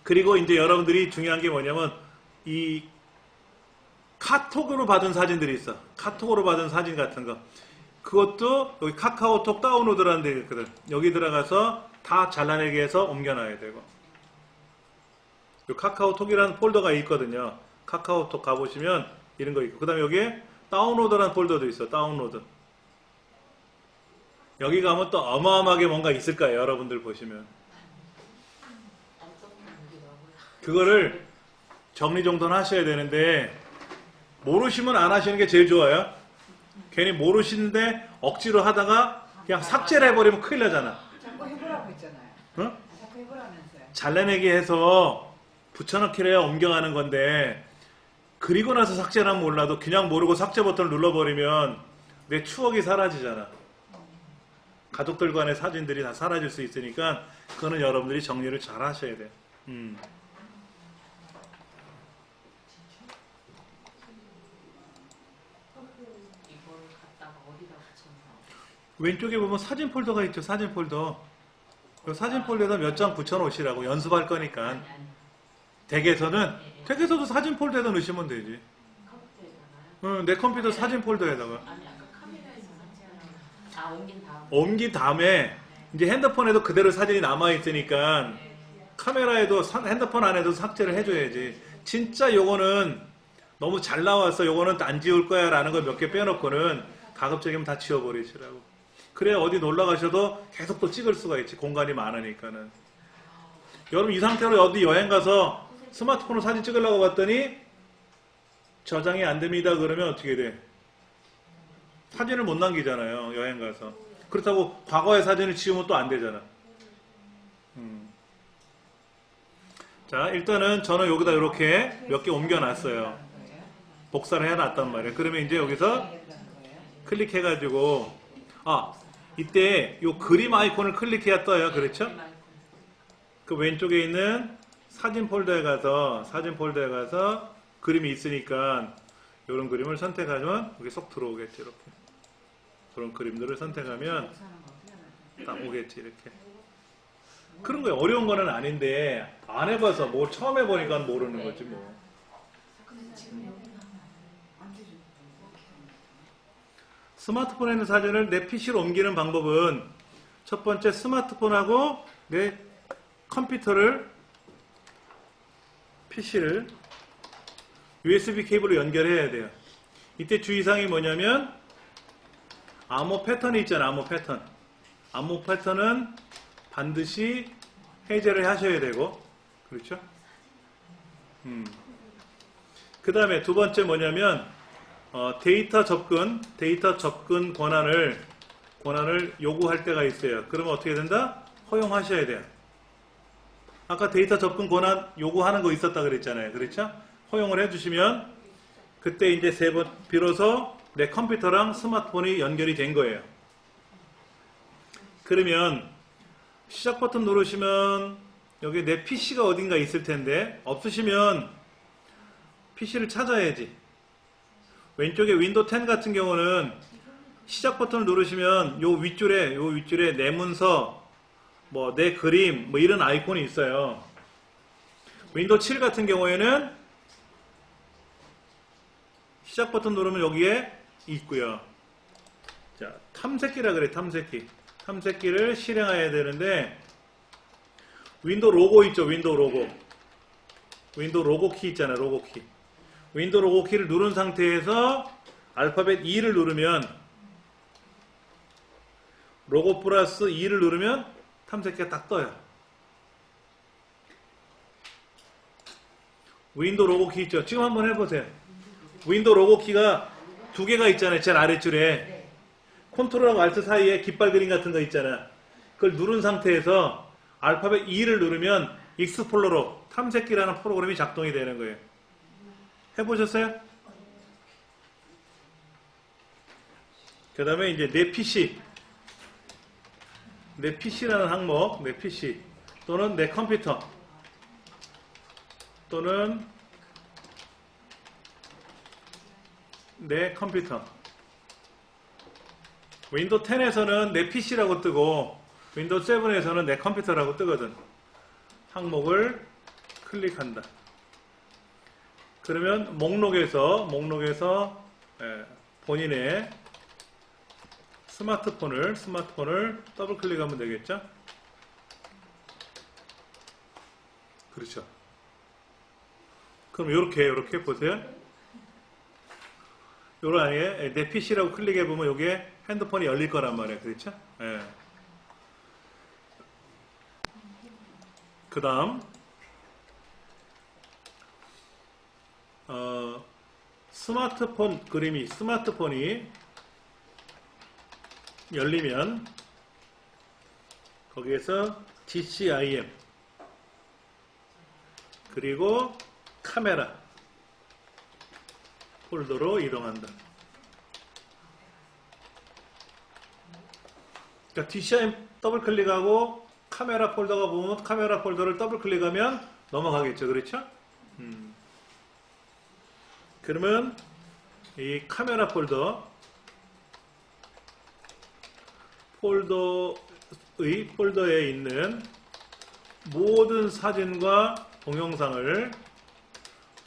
그리고 이제 여러분들이 중요한 게 뭐냐면 이 카톡으로 받은 사진들이 있어. 카톡으로 받은 사진 같은 거. 그것도 여기 카카오톡 다운로드라는 데 있거든. 여기 들어가서 다 잘라내기 해서 옮겨놔야 되고. 요 카카오톡이라는 폴더가 있거든요. 카카오톡 가보시면 이런 거 있고. 그 다음에 여기에 다운로드라는 폴더도 있어. 다운로드. 여기 가면 또 어마어마하게 뭔가 있을 거예요. 여러분들 보시면. 그거를 정리정돈 하셔야 되는데 모르시면 안 하시는 게 제일 좋아요. 괜히 모르시는데 억지로 하다가 그냥 삭제를 해버리면 큰일 나잖아. 자꾸 해보라고 했잖아요. 응? 자꾸 해보라면서요. 잘라내기 해서 붙여넣기를 해야 옮겨가는 건데 그리고 나서 삭제를 하면 몰라도 그냥 모르고 삭제 버튼을 눌러버리면 내 추억이 사라지잖아. 가족들 간의 사진들이 다 사라질 수 있으니까 그거는 여러분들이 정리를 잘 하셔야 돼. 왼쪽에 보면 사진 폴더가 있죠. 사진 폴더. 그 사진 폴더에다 몇 장 붙여놓으시라고. 연습할 거니까. 댁에서도 사진 폴더에다 넣으시면 되지. 내 컴퓨터 사진 폴더에다가. 아, 옮긴 다음. 옮긴 다음에 이제 핸드폰에도 그대로 사진이 남아있으니까 카메라에도 핸드폰 안에도 삭제를 해줘야지. 진짜 요거는 너무 잘 나와서 요거는 안 지울 거야 라는 걸 몇 개 빼놓고는 가급적이면 다 지워버리시라고. 그래야 어디 놀러 가셔도 계속 또 찍을 수가 있지. 공간이 많으니까는. 여러분 이 상태로 어디 여행 가서 스마트폰으로 사진 찍으려고 봤더니 저장이 안 됩니다 그러면 어떻게 돼? 사진을 못 남기잖아요. 여행 가서. 그렇다고 과거의 사진을 지우면 또 안 되잖아. 자, 일단은 저는 여기다 이렇게 몇 개 옮겨놨어요. 복사를 해놨단 말이에요. 그러면 이제 여기서 클릭해가지고, 이때 요 그림 아이콘을 클릭해야 떠요. 그렇죠? 그 왼쪽에 있는 사진 폴더에 가서 그림이 있으니까 이런 그림을 선택하면 여기 쏙 들어오겠지. 이렇게. 그런 그림들을 선택하면 딱 오겠지. 이렇게. 그런 거예요. 어려운 거는 아닌데 안 해봐서 뭐 처음 해보니까 모르는 거지 뭐. 스마트폰에 있는 사진을 내 PC로 옮기는 방법은 첫 번째 스마트폰하고 내 컴퓨터를 PC를 USB 케이블로 연결해야 돼요. 이때 주의사항이 뭐냐면 암호 패턴이 있잖아. 암호 패턴. 암호 패턴은 반드시 해제를 하셔야 되고, 그렇죠? 그 다음에 두 번째 뭐냐면 데이터 접근 권한을 요구할 때가 있어요. 그러면 어떻게 된다? 허용하셔야 돼요. 아까 데이터 접근 권한 요구하는 거 있었다 그랬잖아요. 그렇죠? 허용을 해주시면 그때 이제 비로소 내 컴퓨터랑 스마트폰이 연결이 된 거예요. 그러면 시작 버튼 누르시면 여기 내 PC가 어딘가 있을 텐데 없으시면 PC를 찾아야지. 왼쪽에 윈도우 10 같은 경우는 시작 버튼을 누르시면 요 윗줄에 내 문서, 뭐 내 그림, 뭐 이런 아이콘이 있어요. 윈도우 7 같은 경우에는 시작 버튼 누르면 여기에 있고요. 자, 탐색기라 그래. 탐색기를 실행해야 되는데 윈도우 로고 있죠. 윈도우 로고 키 있잖아요. 로고 키. 윈도우 로고 키를 누른 상태에서 알파벳 E를 누르면 로고 플러스 E를 누르면 탐색기가 딱 떠요. 윈도우 로고 키 있죠. 지금 한번 해보세요. 윈도우 로고 키가 두 개가 있잖아요. 제일 아래줄에. 컨트롤하고 알트 사이에 깃발 그림 같은 거 있잖아. 그걸 누른 상태에서 알파벳 E를 누르면 익스플로러 탐색기라는 프로그램이 작동이 되는 거예요. 해보셨어요? 그 다음에 이제 내 PC라는 항목, 내 PC 또는 내 컴퓨터 또는 내 컴퓨터. 윈도우 10에서는 내 PC라고 뜨고 윈도우 7에서는 내 컴퓨터라고 뜨거든. 항목을 클릭한다. 그러면 목록에서 본인의 스마트폰을 더블 클릭하면 되겠죠? 그렇죠. 그럼 이렇게 보세요. 요런 아이에 내 PC라고 클릭해보면 여기에 핸드폰이 열릴 거란 말이에요. 그렇죠? 예. 그 다음, 스마트폰이 열리면 거기에서 DCIM 그리고 카메라 폴더로 이동한다. 그러니까 DCIM 더블 클릭하고 카메라 폴더가 보면 카메라 폴더를 더블 클릭하면 넘어가겠죠. 그렇죠? 그러면 이 카메라 폴더에 있는 모든 사진과 동영상을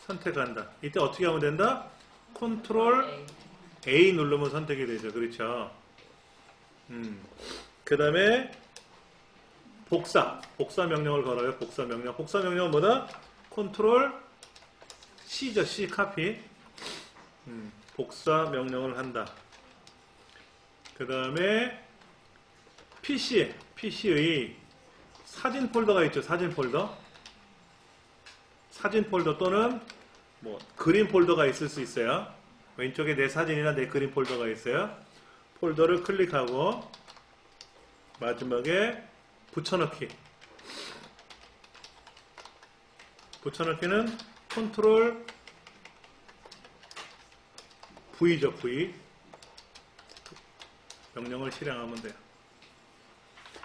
선택한다. 이때 어떻게 하면 된다? 컨트롤 A 누르면 선택이 되죠. 그렇죠? 그 다음에 복사 명령을 걸어요. 복사 명령은 뭐다? 컨트롤 C죠. C 카피. 복사 명령을 한다. 그 다음에 PC의 사진 폴더가 있죠. 사진 폴더 또는 뭐 그림 폴더가 있을 수 있어요. 왼쪽에 내 사진이나 내 그림 폴더가 있어요. 폴더를 클릭하고 마지막에 붙여넣기는 컨트롤 V죠. V 명령을 실행하면 돼요.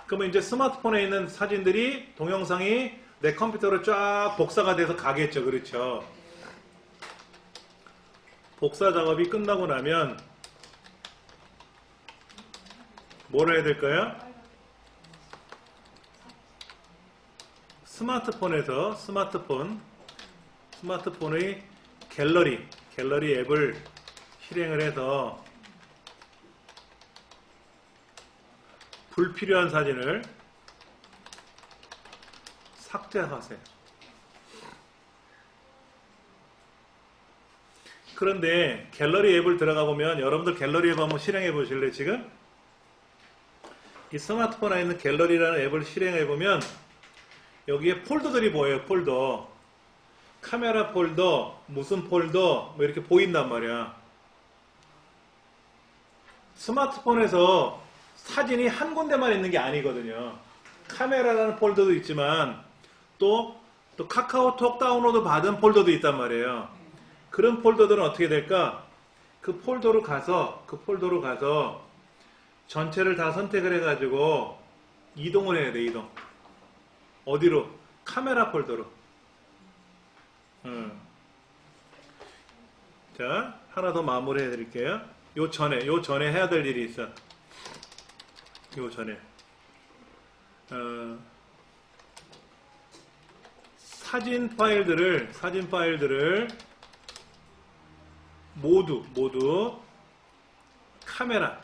그러면 이제 스마트폰에 있는 사진들이 동영상이 내 컴퓨터로 쫙 복사가 돼서 가겠죠. 그렇죠. 복사 작업이 끝나고 나면 뭘 해야 될까요? 스마트폰의 갤러리 앱을 실행을 해서 불필요한 사진을 삭제하세요. 그런데 갤러리 앱을 들어가 보면 여러분들 갤러리 앱 한번 실행해 보실래요? 지금 이 스마트폰에 있는 갤러리라는 앱을 실행해 보면 여기에 폴더들이 보여요. 폴더 카메라 폴더 무슨 폴더 뭐 이렇게 보인단 말이야. 스마트폰에서 사진이 한 군데만 있는 게 아니거든요. 카메라라는 폴더도 있지만 또 카카오톡 다운로드 받은 폴더도 있단 말이에요. 그런 폴더들은 어떻게 될까? 그 폴더로 가서 전체를 다 선택을 해가지고 이동을 해야 돼. 이동. 어디로? 카메라 폴더로. 자, 하나 더 마무리 해드릴게요. 요 전에 해야 될 일이 있어. 요 전에 사진 파일들을 모두 카메라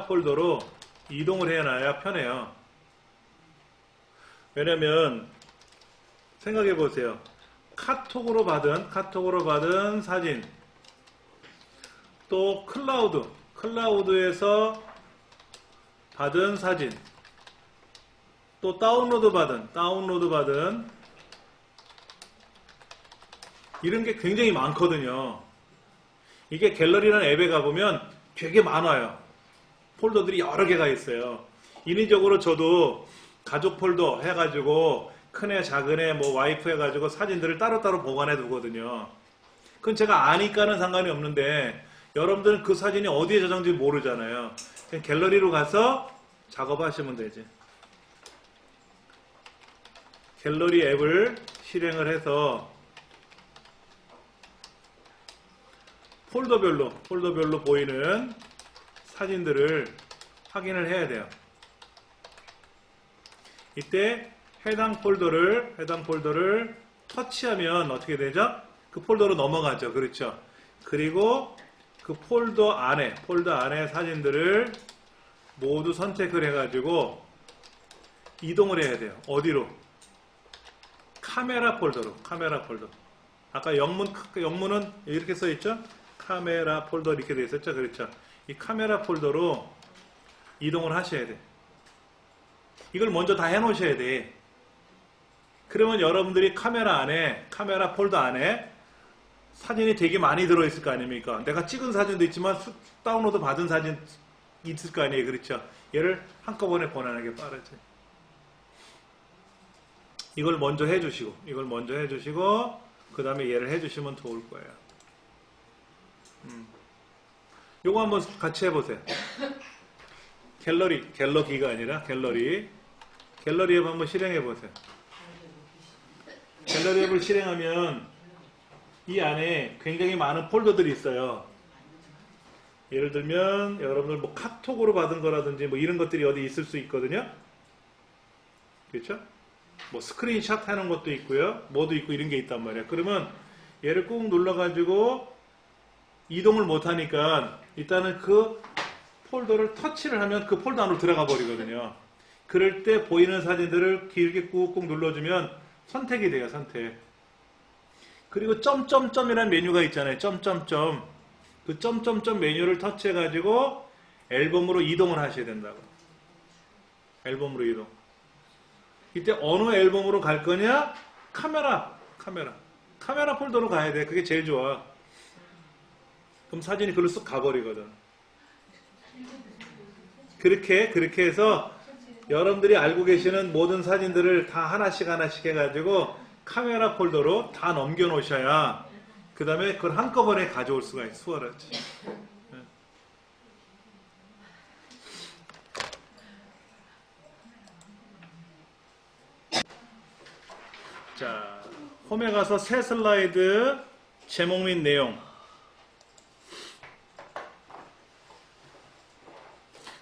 폴더로 이동을 해놔야 편해요. 왜냐면 생각해 보세요. 카톡으로 받은 사진, 또 클라우드에서 받은 사진, 또 다운로드 받은 이런 게 굉장히 많거든요. 이게 갤러리라는 앱에 가보면 되게 많아요. 폴더들이 여러 개가 있어요. 인위적으로 저도 가족 폴더 해가지고 큰애 작은애 뭐 와이프 해가지고 사진들을 따로따로 보관해 두거든요. 그건 제가 아니까는 상관이 없는데 여러분들은 그 사진이 어디에 저장인지 모르잖아요. 그냥 갤러리로 가서 작업하시면 되지. 갤러리 앱을 실행을 해서 폴더별로 보이는 사진들을 확인을 해야 돼요. 이때 해당 폴더를 터치하면 어떻게 되죠? 그 폴더로 넘어가죠. 그렇죠? 그리고 그 폴더 안에 사진들을 모두 선택을 해가지고 이동을 해야 돼요. 어디로? 카메라 폴더. 아까 영문은 이렇게 써있죠? 카메라 폴더 이렇게 돼 있었죠? 그렇죠? 이 카메라 폴더로 이동을 하셔야 돼. 이걸 먼저 다 해놓으셔야 돼. 그러면 여러분들이 카메라 폴더 안에 사진이 되게 많이 들어있을 거 아닙니까? 내가 찍은 사진도 있지만 다운로드 받은 사진 있을 거 아니에요. 그렇죠? 얘를 한꺼번에 보내는 게 빠르지. 이걸 먼저 해주시고 그 다음에 얘를 해주시면 좋을 거예요. 요거 한번 같이 해보세요. 갤러기가 아니라 갤러리 앱 한번 실행해보세요. 갤러리 앱을 실행하면 이 안에 굉장히 많은 폴더들이 있어요. 예를 들면 여러분들 뭐 카톡으로 받은 거라든지 뭐 이런 것들이 어디 있을 수 있거든요. 그렇죠? 뭐 스크린샷 하는 것도 있고요. 뭐도 있고 이런 게 있단 말이에요. 그러면 얘를 꾹 눌러가지고 이동을 못하니까 일단은 그 폴더를 터치를 하면 그 폴더 안으로 들어가 버리거든요. 그럴 때 보이는 사진들을 길게 꾹꾹 눌러주면 선택이 돼요, 선택. 그리고 점점점이라는 메뉴가 있잖아요. 점점점. 그 점점점 메뉴를 터치해가지고 앨범으로 이동을 하셔야 된다고. 앨범으로 이동. 이때 어느 앨범으로 갈 거냐? 카메라 폴더로 가야 돼. 그게 제일 좋아. 그럼 사진이 글로 쓱 가버리거든. 그렇게 해서 여러분들이 알고 계시는 모든 사진들을 다 하나씩 해가지고 카메라 폴더로 다 넘겨 놓으셔야 그 다음에 그걸 한꺼번에 가져올 수가 있어. 수월하지. 자, 홈에 가서 새 슬라이드 제목 및 내용.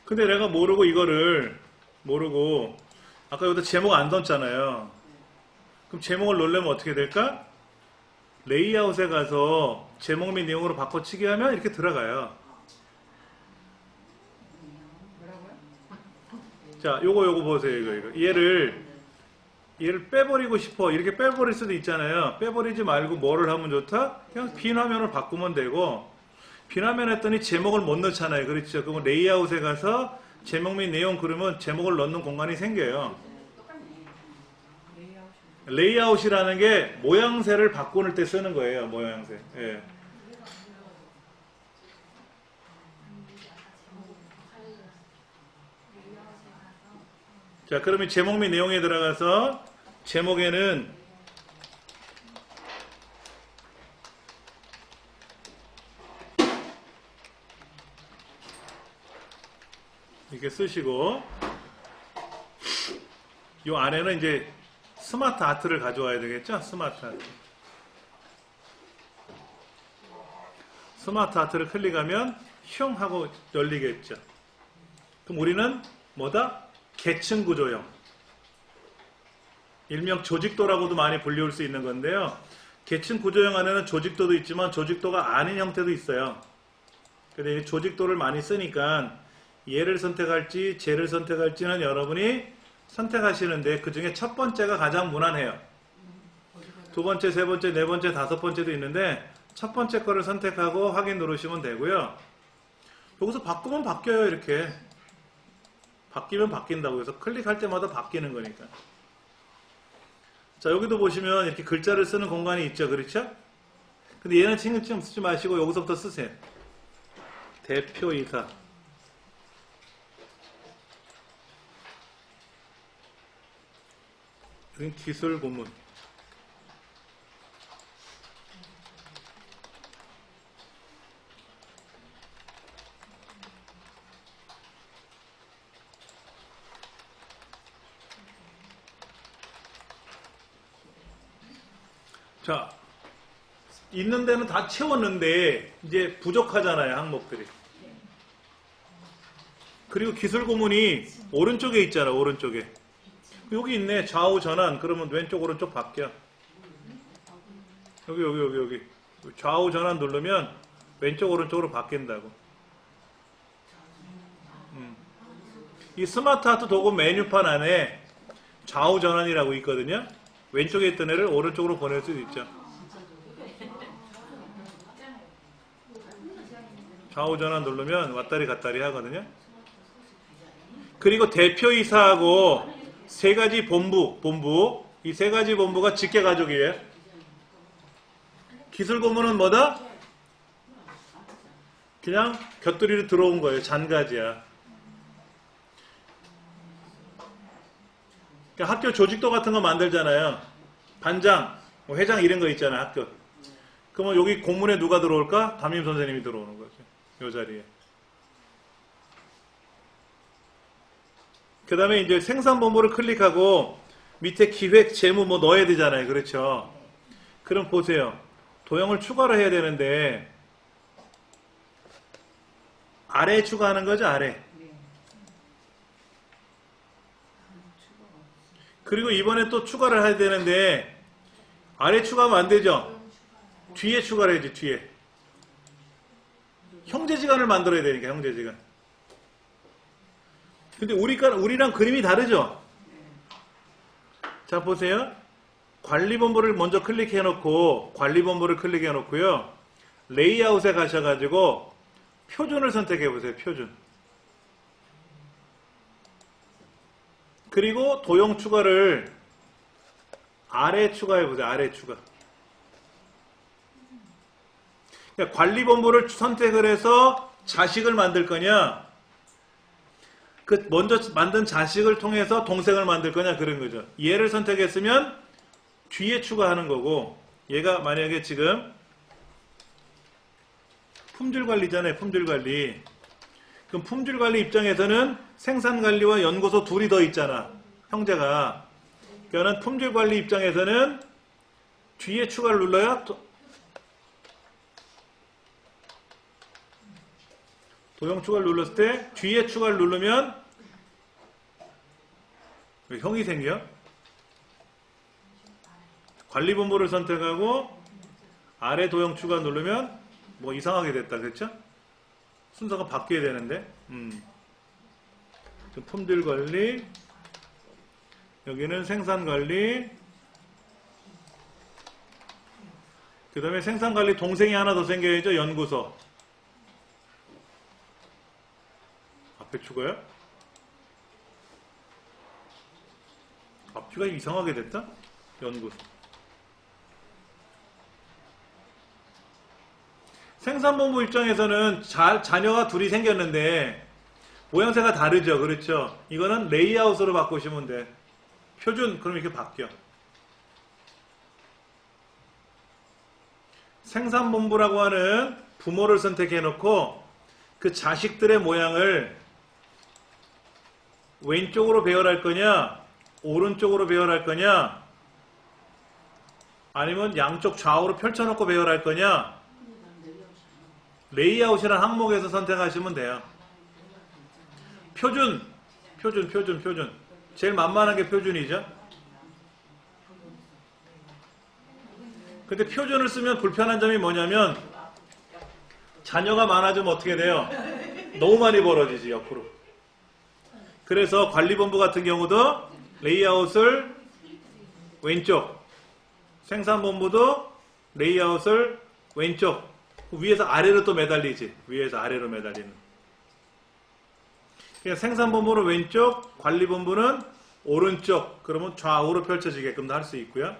근데 내가 모르고 아까 여기다 제목 안 넣었잖아요. 그럼 제목을 넣으려면 어떻게 될까? 레이아웃에 가서 제목 및 내용으로 바꿔치기 하면 이렇게 들어가요. 뭐라고요? 자, 요거 보세요. 이거. 얘를 빼버리고 싶어. 이렇게 빼버릴 수도 있잖아요. 빼버리지 말고 뭐를 하면 좋다? 그냥 빈 화면을 바꾸면 되고, 빈 화면 했더니 제목을 못 넣잖아요. 그렇죠? 그러면 레이아웃에 가서 제목 및 내용 그러면 제목을 넣는 공간이 생겨요. 레이아웃이라는 게 모양새를 바꾸는 때 쓰는 거예요. 모양새. 예. 자, 그러면 제목 및 내용에 들어가서 제목에는 이렇게 쓰시고 이 안에는 이제 스마트 아트를 가져와야 되겠죠? 스마트 아트. 스마트 아트를 클릭하면 흉 하고 열리겠죠. 그럼 우리는 뭐다? 계층 구조형. 일명 조직도라고도 많이 불리울 수 있는 건데요. 계층 구조형 안에는 조직도도 있지만 조직도가 아닌 형태도 있어요. 근데 조직도를 많이 쓰니까 얘를 선택할지 쟤를 선택할지는 여러분이 선택하시는데 그 중에 첫 번째가 가장 무난해요. 두 번째, 세 번째, 네 번째, 다섯 번째도 있는데 첫 번째 거를 선택하고 확인 누르시면 되고요. 여기서 바꾸면 바뀌어요. 이렇게. 바뀌면 바뀐다고 해서 클릭할 때마다 바뀌는 거니까. 자, 여기도 보시면 이렇게 글자를 쓰는 공간이 있죠. 그렇죠? 근데 얘는 신경 쓰지 마시고 여기서부터 쓰세요. 대표이사. 여긴 기술 고문. 자, 있는 데는 다 채웠는데 이제 부족하잖아요, 항목들이. 그리고 기술 고문이 오른쪽에 있잖아, 오른쪽에. 여기 있네. 좌우 전환. 그러면 왼쪽 오른쪽 바뀌어. 여기. 좌우 전환 누르면 왼쪽 오른쪽으로 바뀐다고. 이 스마트 아트 도구 메뉴판 안에 좌우 전환이라고 있거든요. 왼쪽에 있던 애를 오른쪽으로 보낼 수도 있죠. 좌우 전환 누르면 왔다리 갔다리 하거든요. 그리고 대표이사하고 세 가지 본부, 이 세 가지 본부가 직계 가족이에요. 기술 고문은 뭐다? 그냥 곁들이로 들어온 거예요. 잔가지야. 그러니까 학교 조직도 같은 거 만들잖아요. 반장, 회장 이런 거 있잖아요. 학교. 그러면 여기 고문에 누가 들어올까? 담임 선생님이 들어오는 거죠. 이 자리에. 그 다음에 이제 생산본부를 클릭하고 밑에 기획, 재무 뭐 넣어야 되잖아요. 그렇죠? 그럼 보세요. 도형을 추가를 해야 되는데 아래에 추가하는 거죠. 아래. 그리고 이번에 또 추가를 해야 되는데 아래 추가하면 안 되죠. 뒤에 추가를 해야지. 뒤에. 형제지간을 만들어야 되니까 형제지간. 근데 우리랑 그림이 다르죠? 자, 보세요. 관리본부를 먼저 클릭해 놓고, 관리본부를 클릭해 놓고요. 레이아웃에 가셔가지고, 표준을 선택해 보세요, 표준. 그리고 도형 추가를 아래 추가해 보세요, 아래 추가. 그러니까 관리본부를 선택을 해서 자식을 만들 거냐, 그 먼저 만든 자식을 통해서 동생을 만들 거냐, 그런 거죠. 얘를 선택했으면 뒤에 추가하는 거고, 얘가 만약에 지금 품질 관리잖아요, 품질 관리. 그럼 품질 관리 입장에서는 생산 관리와 연구소 둘이 더 있잖아, 형제가. 그러니까 품질 관리 입장에서는 뒤에 추가를 눌러야 도형 추가를 눌렀을 때 뒤에 추가를 누르면 왜 형이 생겨? 관리본부를 선택하고 아래 도형 추가 누르면 뭐 이상하게 됐다, 그렇죠? 순서가 바뀌어야 되는데. 품질 관리, 여기는 생산 관리, 그 다음에 생산 관리 동생이 하나 더 생겨야죠, 연구소. 앞에 추가요? 앞뒤가 이상하게 됐다? 연구소. 생산본부 입장에서는 자녀가 둘이 생겼는데 모양새가 다르죠. 그렇죠? 이거는 레이아웃으로 바꾸시면 돼. 표준, 그럼 이렇게 바뀌어. 생산본부라고 하는 부모를 선택해 놓고 그 자식들의 모양을 왼쪽으로 배열할 거냐, 오른쪽으로 배열할 거냐, 아니면 양쪽 좌우로 펼쳐놓고 배열할 거냐, 레이아웃이라는 항목에서 선택하시면 돼요. 표준. 제일 만만한 게 표준이죠. 근데 표준을 쓰면 불편한 점이 뭐냐면 자녀가 많아지면 어떻게 돼요? 너무 많이 벌어지지, 옆으로. 그래서 관리본부 같은 경우도 레이아웃을 왼쪽, 생산본부도 레이아웃을 왼쪽, 위에서 아래로 또 매달리지. 위에서 아래로 매달리는. 그냥 생산본부는 왼쪽, 관리본부는 오른쪽. 그러면 좌우로 펼쳐지게끔도 할 수 있고요.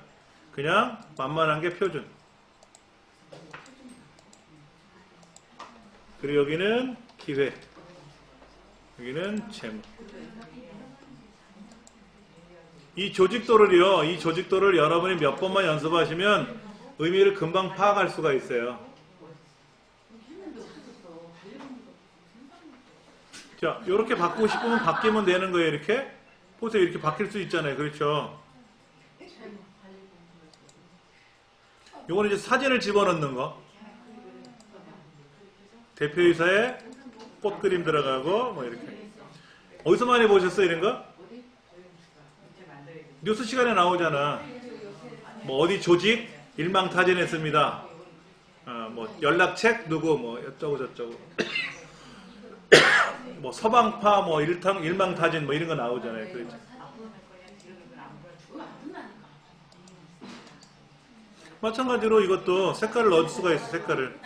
그냥 만만한 게 표준. 그리고 여기는 기획, 여기는 재무. 이 조직도를 여러분이 몇 번만 연습하시면 의미를 금방 파악할 수가 있어요. 자, 이렇게 바꾸고 싶으면 바뀌면 되는 거예요, 이렇게. 보세요, 이렇게 바뀔 수 있잖아요. 그렇죠? 요거는 이제 사진을 집어넣는 거. 대표이사에 꽃 그림 들어가고, 뭐 이렇게. 어디서 많이 보셨어요, 이런 거? 뉴스 시간에 나오잖아. 뭐 어디 조직 일망타진했습니다. 뭐 연락책 누구 뭐 어쩌고 저쩌고. 뭐 서방파 뭐 일망타진 뭐 이런 거 나오잖아요. 그렇죠? 마찬가지로 이것도 색깔을 넣을 수가 있어요. 색깔을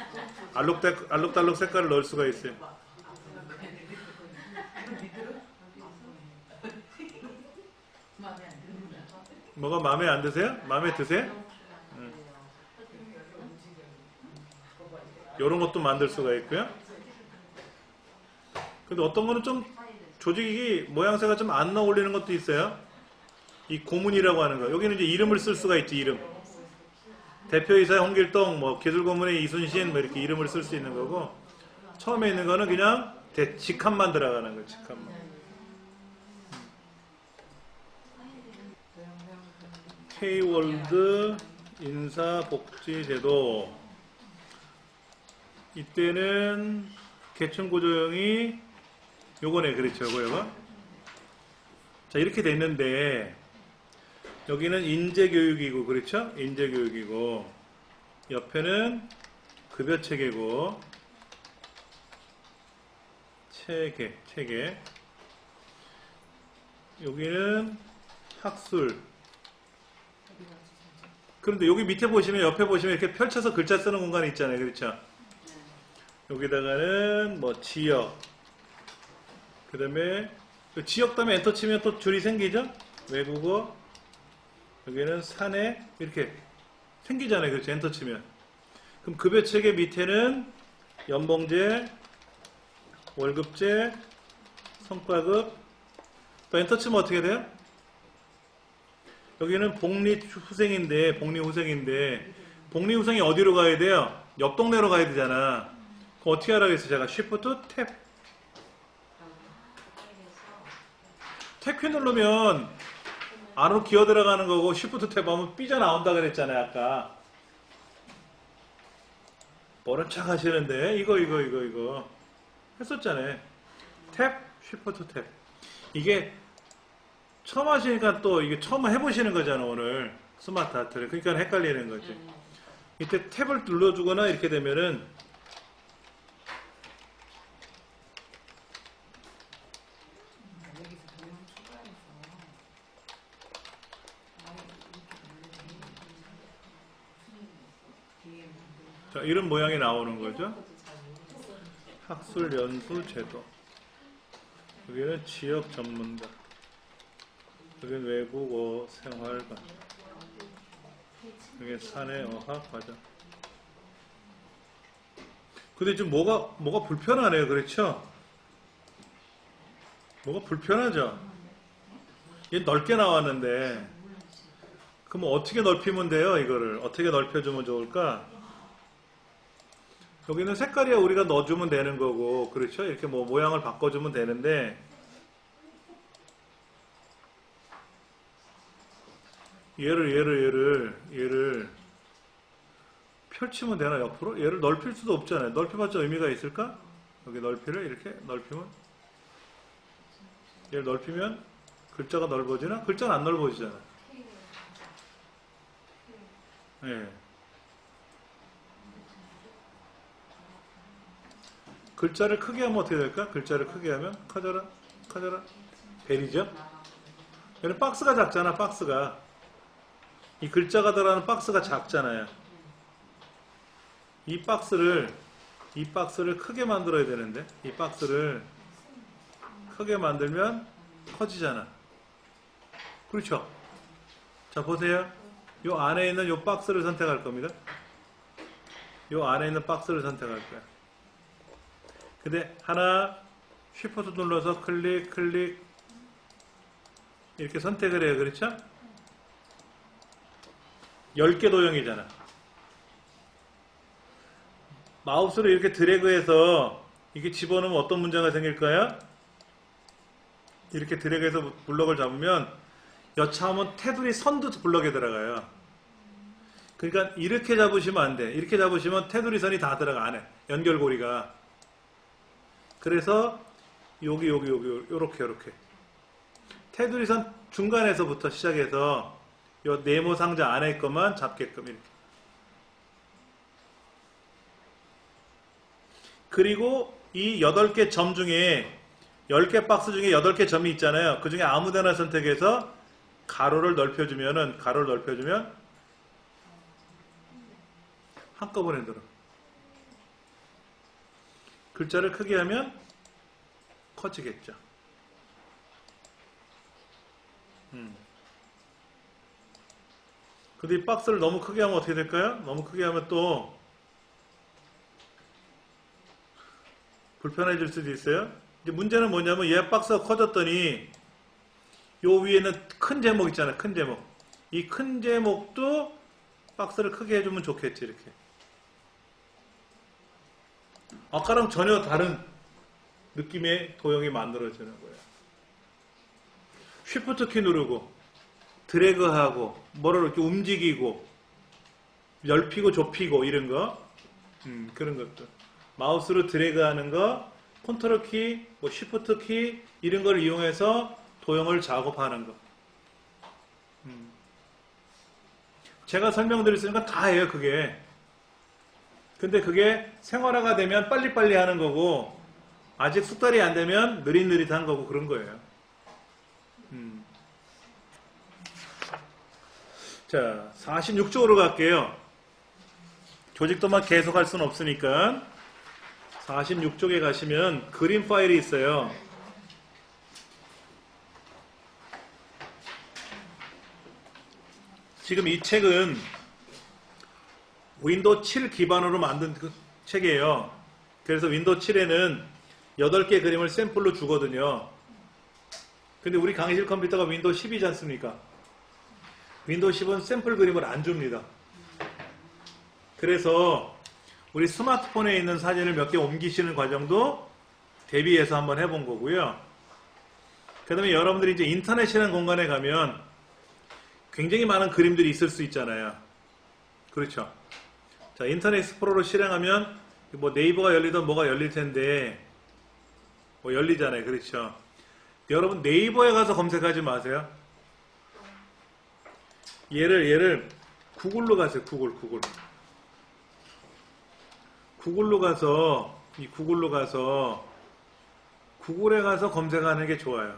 알록달록 색깔을 넣을 수가 있어요. 뭐가 마음에 안 드세요? 마음에 드세요? 이런 것도 만들 수가 있고요. 근데 어떤 거는 좀 조직이 모양새가 좀 안 어울리는 것도 있어요. 이 고문이라고 하는 거. 여기는 이제 이름을 쓸 수가 있지, 이름. 대표이사 홍길동, 뭐 기술고문의 이순신, 뭐 이렇게 이름을 쓸 수 있는 거고, 처음에 있는 거는 그냥 직함만 들어가는 거, 직함만. K월드 인사복지제도. 이때는 계층구조형이 요거네, 그렇죠, 요거. 자, 이렇게 됐는데 여기는 인재교육이고, 그렇죠? 인재교육이고, 옆에는 급여체계고, 체계. 여기는 학술. 그런데 여기 밑에 보시면, 옆에 보시면 이렇게 펼쳐서 글자 쓰는 공간이 있잖아요. 그렇죠? 여기다가는 뭐 지역. 그 다음에 지역 다음에 엔터 치면 또 줄이 생기죠? 외국어. 여기는 사내. 이렇게 생기잖아요. 그렇죠? 엔터 치면. 그럼 급여체계 밑에는 연봉제, 월급제, 성과급. 또 엔터 치면 어떻게 돼요? 여기는 복리후생인데, 복리후생이 어디로 가야 돼요? 옆 동네로 가야 되잖아. 그럼 어떻게 하라고 했어요? 제가 쉬프트 탭. 탭키 누르면 안으로 기어 들어가는 거고, 쉬프트 탭 하면 삐져나온다 그랬잖아요, 아까. 모른 척 하시는데, 이거. 했었잖아요. 탭, 쉬프트 탭. 이게 처음 하시니까 또 이게 처음 해보시는 거잖아, 오늘. 스마트 아트를. 그러니까 헷갈리는 거지. 이때 탭을 눌러주거나 이렇게 되면은 여기서 도형 추가해서 뒤에 자, 이런 모양이 나오는 거죠. 학술 연수 제도. 여기는 지역 전문가. 여기는 외국어 생활관. 여기 사내 어학 과정. 근데 지금 뭐가 불편하네요. 그렇죠? 뭐가 불편하죠? 얘 넓게 나왔는데, 그럼 어떻게 넓히면 돼요? 이거를 어떻게 넓혀주면 좋을까? 여기는 색깔이야 우리가 넣어주면 되는 거고, 그렇죠? 이렇게 뭐 모양을 바꿔주면 되는데, 얘를 펼치면 되나 옆으로? 얘를 넓힐 수도 없잖아요. 넓혀봤자 의미가 있을까? 여기 넓이를 이렇게 넓히면, 얘를 넓히면 글자가 넓어지나? 글자는 안 넓어지잖아. 예. 글자를 크게 하면 어떻게 될까? 글자를 크게 하면 커져라. 벨이죠? 얘는 박스가 작잖아. 박스가. 이 글자가 들어가는 박스가 작잖아요. 이 박스를 크게 만들어야 되는데, 이 박스를 크게 만들면 커지잖아. 그렇죠? 자, 보세요. 요 안에 있는 요 박스를 선택할 겁니다. 요 안에 있는 박스를 선택할 거야. 근데 하나, 쉬프트 눌러서 클릭 이렇게 선택을 해요. 그렇죠? 10개 도형이잖아. 마우스로 이렇게 드래그해서 이게 집어넣으면 어떤 문제가 생길까요? 이렇게 드래그해서 블럭을 잡으면 여차하면 테두리 선도 블럭에 들어가요. 그러니까 이렇게 잡으시면 안 돼. 이렇게 잡으시면 테두리 선이 다 들어가 안에. 연결고리가. 그래서 여기 요렇게 테두리 선 중간에서부터 시작해서 요 네모 상자 안에 것만 잡게끔 이렇게. 그리고 이 8개 점 중에 10개 박스 중에 8개 점이 있잖아요. 그 중에 아무 데나 선택해서 가로를 넓혀주면 한꺼번에 들어. 글자를 크게 하면 커지겠죠. 근데 이 박스를 너무 크게 하면 어떻게 될까요? 너무 크게 하면 또 불편해질 수도 있어요. 이제 문제는 뭐냐면 얘 박스가 커졌더니 요 위에는 큰 제목 있잖아요. 큰 제목. 이 큰 제목도 박스를 크게 해주면 좋겠지. 이렇게. 아까랑 전혀 다른 느낌의 도형이 만들어지는 거예요. 쉬프트 키 누르고 드래그하고 뭐를 이렇게 움직이고 넓히고 좁히고 이런 거 그런 것들. 마우스로 드래그하는 거, 컨트롤 키, 뭐 쉬프트 키 이런 걸 이용해서 도형을 작업하는 거. 제가 설명드렸으니까 다 해요, 그게. 근데 그게 생활화가 되면 빨리빨리 하는 거고 아직 숙달이 안 되면 느릿느릿한 거고 그런 거예요. 자, 46쪽으로 갈게요. 조직도만 계속 할 수는 없으니까 46쪽에 가시면 그림 파일이 있어요. 지금 이 책은 윈도우 7 기반으로 만든 그 책이에요. 그래서 윈도우 7에는 8개 그림을 샘플로 주거든요. 근데 우리 강의실 컴퓨터가 윈도우 10이지 않습니까? 윈도우 10은 샘플 그림을 안 줍니다. 그래서 우리 스마트폰에 있는 사진을 몇 개 옮기시는 과정도 대비해서 한번 해본 거고요. 그 다음에 여러분들이 이제 인터넷이라는 공간에 가면 굉장히 많은 그림들이 있을 수 있잖아요. 그렇죠. 자, 인터넷 익스플로러 실행하면 뭐 네이버가 열리든 뭐가 열릴 텐데 뭐 열리잖아요. 그렇죠. 여러분 네이버에 가서 검색하지 마세요. 얘를 구글로 가세요. 구글로 가서 구글에 가서 검색하는 게 좋아요.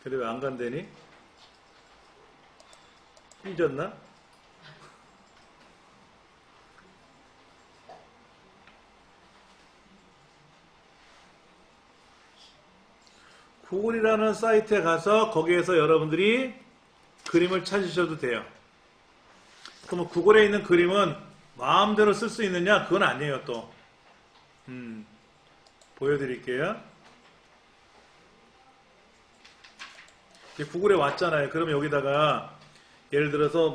근데 왜 안 간대니? 삐졌나? 구글이라는 사이트에 가서 거기에서 여러분들이 그림을 찾으셔도 돼요. 그럼 구글에 있는 그림은 마음대로 쓸 수 있느냐? 그건 아니에요, 또. 보여드릴게요. 이제 구글에 왔잖아요. 그럼 여기다가 예를 들어서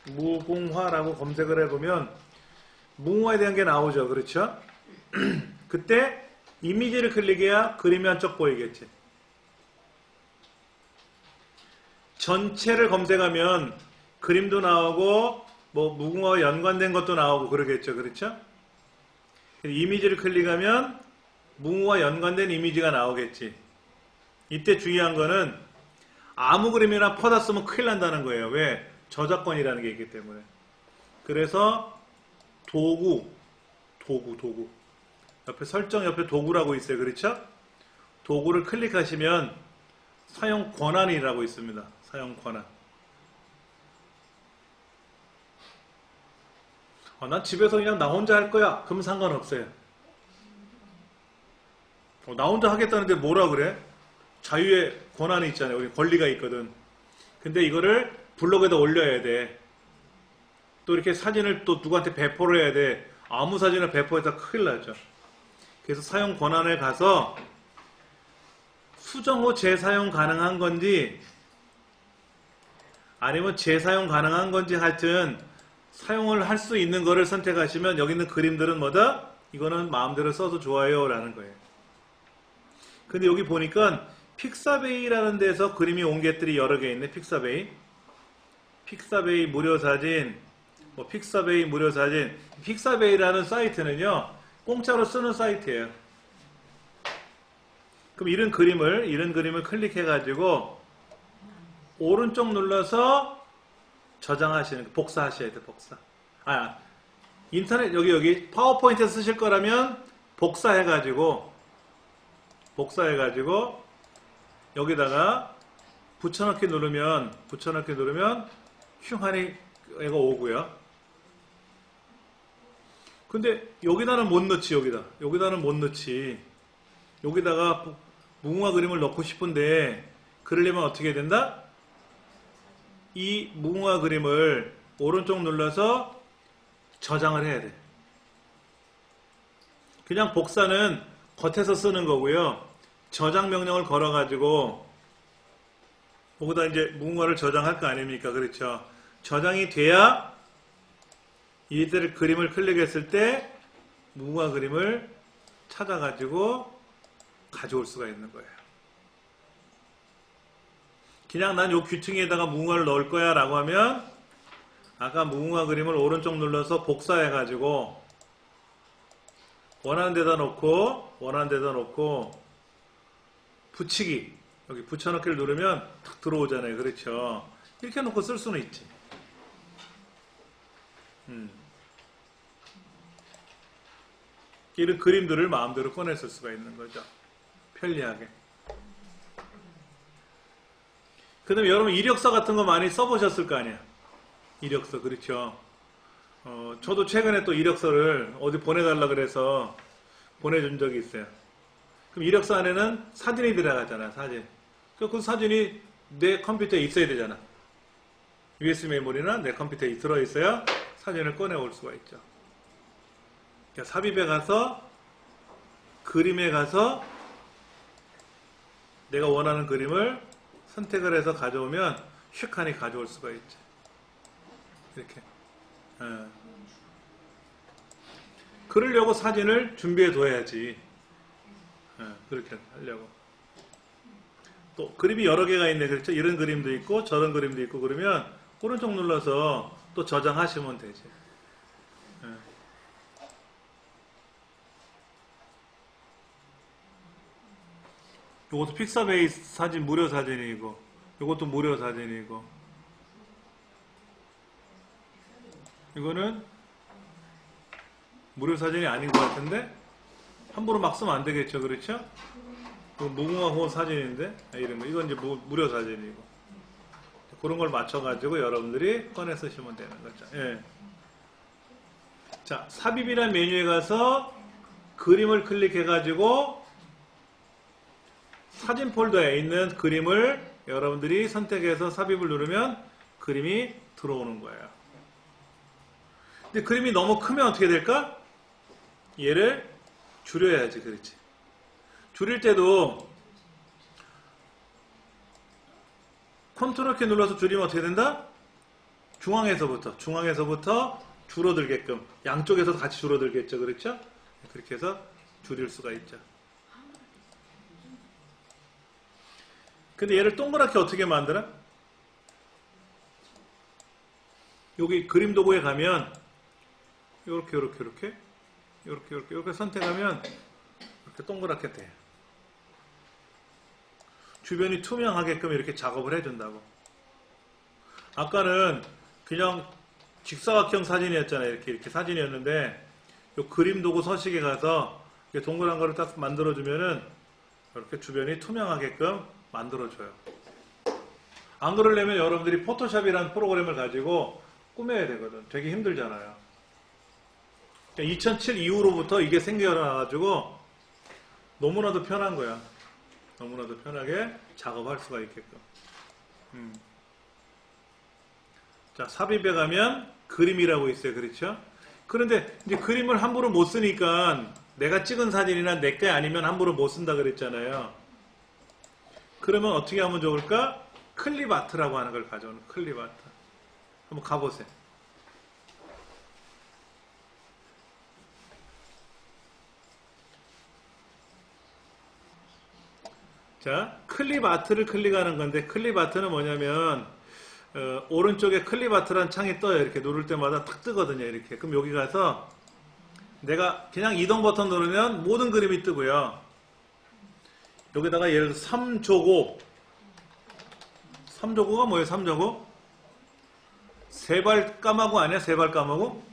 무궁화라고 검색을 해보면 무궁화에 대한 게 나오죠. 그렇죠? 그때 이미지를 클릭해야 그림이 한쪽 보이겠지. 전체를 검색하면 그림도 나오고 뭐 무궁화와 연관된 것도 나오고 그러겠죠. 그렇죠? 이미지를 클릭하면 무궁화와 연관된 이미지가 나오겠지. 이때 중요한 거는 아무 그림이나 퍼다 쓰면 큰일 난다는 거예요. 왜? 저작권이라는 게 있기 때문에. 그래서 도구. 옆에 설정 옆에 도구라고 있어요. 그렇죠? 도구를 클릭하시면 사용 권한이라고 있습니다. 사용 권한. 난 집에서 그냥 나 혼자 할 거야. 그럼 상관없어요. 나 혼자 하겠다는데 뭐라 그래? 자유의 권한이 있잖아요. 우리 권리가 있거든. 근데 이거를 블로그에다 올려야 돼. 또 이렇게 사진을 또 누구한테 배포를 해야 돼. 아무 사진을 배포해서 큰일 나죠. 그래서 사용 권한에 가서 수정 후 재사용 가능한 건지 아니면 재사용 가능한 건지 하여튼 사용을 할 수 있는 거를 선택하시면 여기 있는 그림들은 뭐다? 이거는 마음대로 써도 좋아요 라는 거예요. 근데 여기 보니까 픽사베이라는 데서 그림이 온 것들이 여러 개 있네. 픽사베이 무료 사진, 픽사베이 무료 사진. 픽사베이라는 사이트는요, 공짜로 쓰는 사이트예요. 그럼 이런 그림을 클릭해가지고 오른쪽 눌러서 저장하시는 거, 복사하셔야 돼. 복사. 인터넷 여기 파워포인트 쓰실 거라면 복사해가지고 여기다가 붙여넣기 누르면 흉하니 얘가 오고요. 근데 여기다는 못 넣지. 여기다는 못 넣지. 여기다가 무궁화 그림을 넣고 싶은데 그러려면 어떻게 된다? 이 무궁화 그림을 오른쪽 눌러서 저장을 해야 돼. 그냥 복사는 겉에서 쓰는 거고요. 저장 명령을 걸어가지고 거기다 이제 무궁화를 저장할 거 아닙니까? 그렇죠? 저장이 돼야 이들 그림을 클릭했을 때 무궁화 그림을 찾아가지고 가져올 수가 있는 거예요. 그냥 난 요 귀퉁이에다가 무궁화를 넣을 거야 라고 하면 아까 무궁화 그림을 오른쪽 눌러서 복사해가지고 원하는 데다 놓고 붙이기 여기 붙여넣기를 누르면 탁 들어오잖아요. 그렇죠? 이렇게 놓고 쓸 수는 있지. 이런 그림들을 마음대로 꺼냈을 수가 있는 거죠. 편리하게. 그 다음에 여러분 이력서 같은 거 많이 써보셨을 거 아니야. 이력서, 그렇죠. 저도 최근에 또 이력서를 어디 보내달라 그래서 보내준 적이 있어요. 그럼 이력서 안에는 사진이 들어가잖아, 사진. 그 사진이 내 컴퓨터에 있어야 되잖아. USB 메모리나 내 컴퓨터에 들어있어야 사진을 꺼내올 수가 있죠. 그러니까 삽입에 가서, 그림에 가서 내가 원하는 그림을 선택을 해서 가져오면 휙하니 가져올 수가 있죠. 이렇게. 그러려고 사진을 준비해 둬야지. 그렇게 하려고. 또 그림이 여러 개가 있네. 그렇죠? 이런 그림도 있고 저런 그림도 있고 그러면 오른쪽 눌러서 또 저장하시면 되지. 이것도 픽사베이스 사진 무료 사진이고 이것도 무료 사진이고 이거는 무료 사진이 아닌 것 같은데 함부로 막 쓰면 안 되겠죠, 그렇죠? 무궁화 호 사진인데 이런 거 이건 이제 무료 사진이고 그런 걸 맞춰가지고 여러분들이 꺼내 쓰시면 되는 거죠. 예. 자, 삽입이라는 메뉴에 가서 그림을 클릭해가지고 사진 폴더에 있는 그림을 여러분들이 선택해서 삽입을 누르면 그림이 들어오는 거예요. 근데 그림이 너무 크면 어떻게 될까? 얘를 줄여야지, 그렇지. 줄일 때도 컨트롤 키 눌러서 줄이면 어떻게 된다? 중앙에서부터 줄어들게끔 양쪽에서 같이 줄어들겠죠, 그렇죠? 그렇게 해서 줄일 수가 있죠. 근데 얘를 동그랗게 어떻게 만들어? 여기 그림 도구에 가면 이렇게 선택하면 이렇게 동그랗게 돼. 주변이 투명하게끔 이렇게 작업을 해준다고. 아까는 그냥 직사각형 사진이었잖아요. 이렇게 사진이었는데 이 그림 도구 서식에 가서 동그란 거를 딱 만들어주면은 이렇게 주변이 투명하게끔 만들어줘요. 안 그러려면 여러분들이 포토샵이라는 프로그램을 가지고 꾸며야 되거든. 되게 힘들잖아요. 2007 이후로부터 이게 생겨나가지고 너무나도 편한 거야. 너무나도 편하게 작업할 수가 있게끔. 자, 삽입에 가면 그림이라고 있어요. 그렇죠? 그런데 이제 그림을 함부로 못 쓰니까 내가 찍은 사진이나 내 게 아니면 함부로 못 쓴다 그랬잖아요. 그러면 어떻게 하면 좋을까? 클립 아트라고 하는 걸 가져오는 클립 아트. 한번 가보세요. 자, 클립 아트를 클릭하는 건데 클립 아트는 뭐냐면 오른쪽에 클립 아트라는 창이 떠요. 이렇게 누를 때마다 탁 뜨거든요. 이렇게. 그럼 여기 가서 내가 그냥 이동 버튼 누르면 모든 그림이 뜨고요. 여기다가 예를 들어서 3조고 3조고가 뭐예요? 3조고? 세발까마고 아니야? 세발까마고?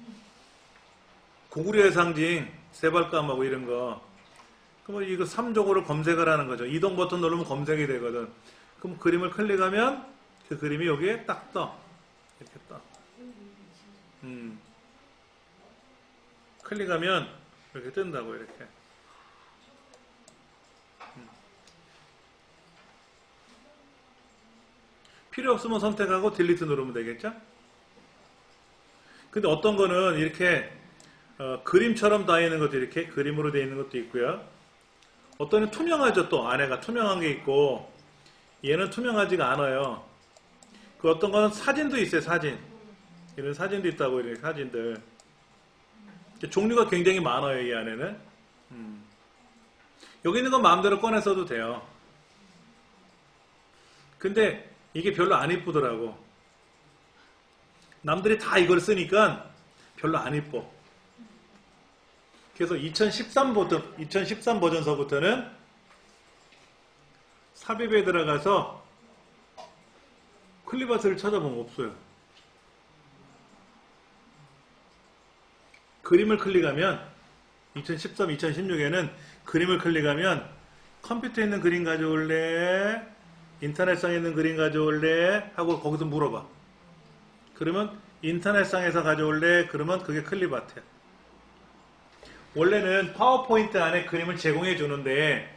고구려의 상징 세발까마고 이런 거. 그럼 이거 3조고를 검색을 하는 거죠. 이동 버튼 누르면 검색이 되거든. 그럼 그림을 클릭하면 그 그림이 여기에 딱 떠. 이렇게 떠. 클릭하면 이렇게 뜬다고 이렇게. 필요 없으면 선택하고 딜리트 누르면 되겠죠? 근데 어떤 거는 이렇게 그림처럼 다 있는 것도 이렇게 그림으로 되어 있는 것도 있고요. 어떤 은 투명하죠. 또 안에가 투명한 게 있고 얘는 투명하지가 않아요. 그 어떤 거는 사진도 있어요. 사진. 이런 사진도 있다고 이렇게 사진들. 종류가 굉장히 많아요. 이 안에는. 여기 있는 건 마음대로 꺼내 써도 돼요. 근데 이게 별로 안 이쁘더라고. 남들이 다 이걸 쓰니까 별로 안 이뻐. 그래서 2013 버전서부터는 삽입에 들어가서 클립아트를 찾아보면 없어요. 그림을 클릭하면 2013, 2016에는 그림을 클릭하면 컴퓨터에 있는 그림 가져올래? 인터넷상에 있는 그림 가져올래? 하고 거기서 물어봐. 그러면 인터넷상에서 가져올래? 그러면 그게 클립아트야. 원래는 파워포인트 안에 그림을 제공해 주는데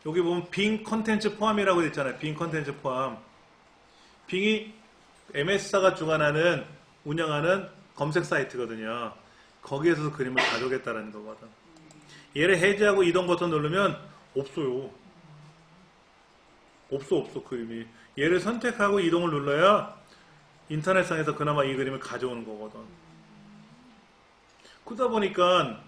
여기 보면 빙 컨텐츠 포함이라고 있잖아요. 빙 컨텐츠 포함. 빙이 MS사가 주관하는 운영하는 검색 사이트거든요. 거기에서 그림을 가져오겠다는 거거든. 얘를 해제하고 이동 버튼 누르면 없어요. 없어 그림이. 얘를 선택하고 이동을 눌러야 인터넷상에서 그나마 이 그림을 가져오는 거거든. 그러다 보니까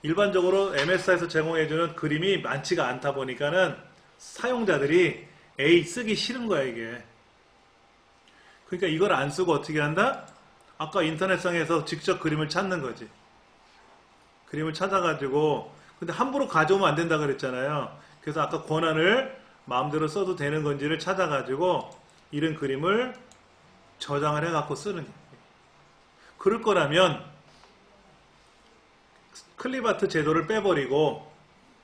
일반적으로 MS사에서 제공해주는 그림이 많지가 않다 보니까는 사용자들이 에이 쓰기 싫은 거야 이게. 그러니까 이걸 안 쓰고 어떻게 한다? 아까 인터넷상에서 직접 그림을 찾는 거지. 그림을 찾아가지고 근데 함부로 가져오면 안 된다 그랬잖아요. 그래서 아까 권한을 마음대로 써도 되는 건지를 찾아가지고 이런 그림을 저장을 해갖고 쓰는 거예요. 그럴 거라면 클립아트 제도를 빼버리고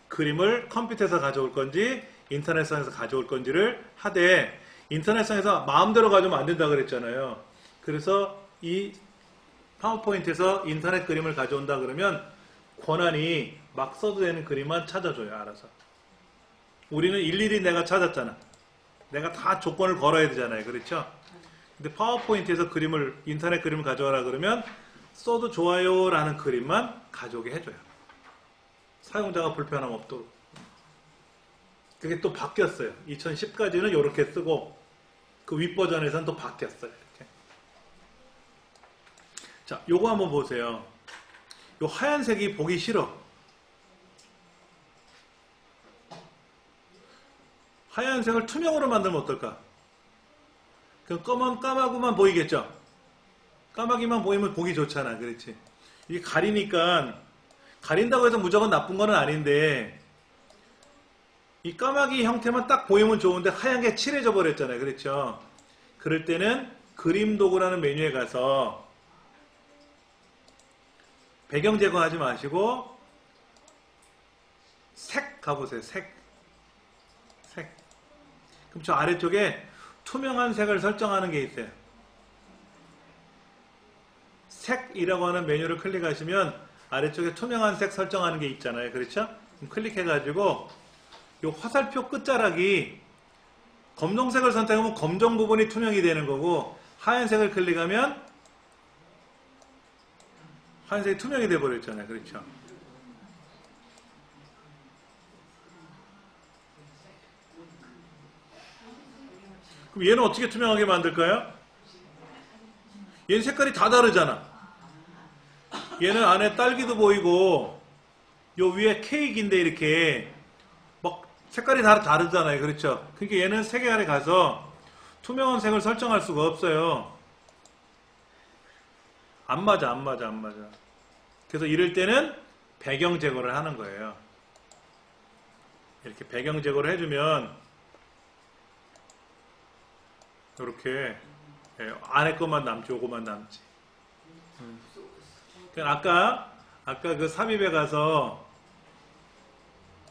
그림을 컴퓨터에서 가져올 건지 인터넷상에서 가져올 건지를 하되 인터넷상에서 마음대로 가져오면 안 된다 그랬잖아요. 그래서 이 파워포인트에서 인터넷 그림을 가져온다 그러면 권한이 막 써도 되는 그림만 찾아줘요. 알아서. 우리는 일일이 내가 찾았잖아. 내가 다 조건을 걸어야 되잖아요. 그렇죠? 근데 파워포인트에서 그림을 인터넷 그림을 가져와라 그러면 써도 좋아요 라는 그림만 가져오게 해줘요. 사용자가 불편함 없도록. 그게 또 바뀌었어요. 2010까지는 이렇게 쓰고 그 윗버전에서는 또 바뀌었어요. 이렇게. 자, 요거 한번 보세요. 요 하얀색이 보기 싫어. 하얀색을 투명으로 만들면 어떨까? 그 검은 까마구만 보이겠죠? 까마귀만 보이면 보기 좋잖아. 그렇지? 이게 가리니까 가린다고 해서 무조건 나쁜 건 아닌데 이 까마귀 형태만 딱 보이면 좋은데 하얀 게 칠해져 버렸잖아요. 그렇죠? 그럴 때는 그림 도구라는 메뉴에 가서 배경 제거하지 마시고 색 가보세요. 색. 그럼 저 아래쪽에 투명한 색을 설정하는 게 있어요. 색이라고 하는 메뉴를 클릭하시면 아래쪽에 투명한 색 설정하는 게 있잖아요. 그렇죠? 그럼 클릭해가지고 이 화살표 끝자락이 검정색을 선택하면 검정 부분이 투명이 되는 거고 하얀색을 클릭하면 하얀색이 투명이 돼버렸잖아요. 그렇죠? 그럼 얘는 어떻게 투명하게 만들까요? 얘는 색깔이 다 다르잖아. 얘는 안에 딸기도 보이고 요 위에 케이크인데 이렇게 막 색깔이 다 다르잖아요. 그렇죠? 그러니까 얘는 색의 아래 가서 투명한 색을 설정할 수가 없어요. 안 맞아. 그래서 이럴 때는 배경 제거를 하는 거예요. 이렇게 배경 제거를 해주면 이렇게 안에 것만 남지, 요거만 남지. 아까 그 삽입에 가서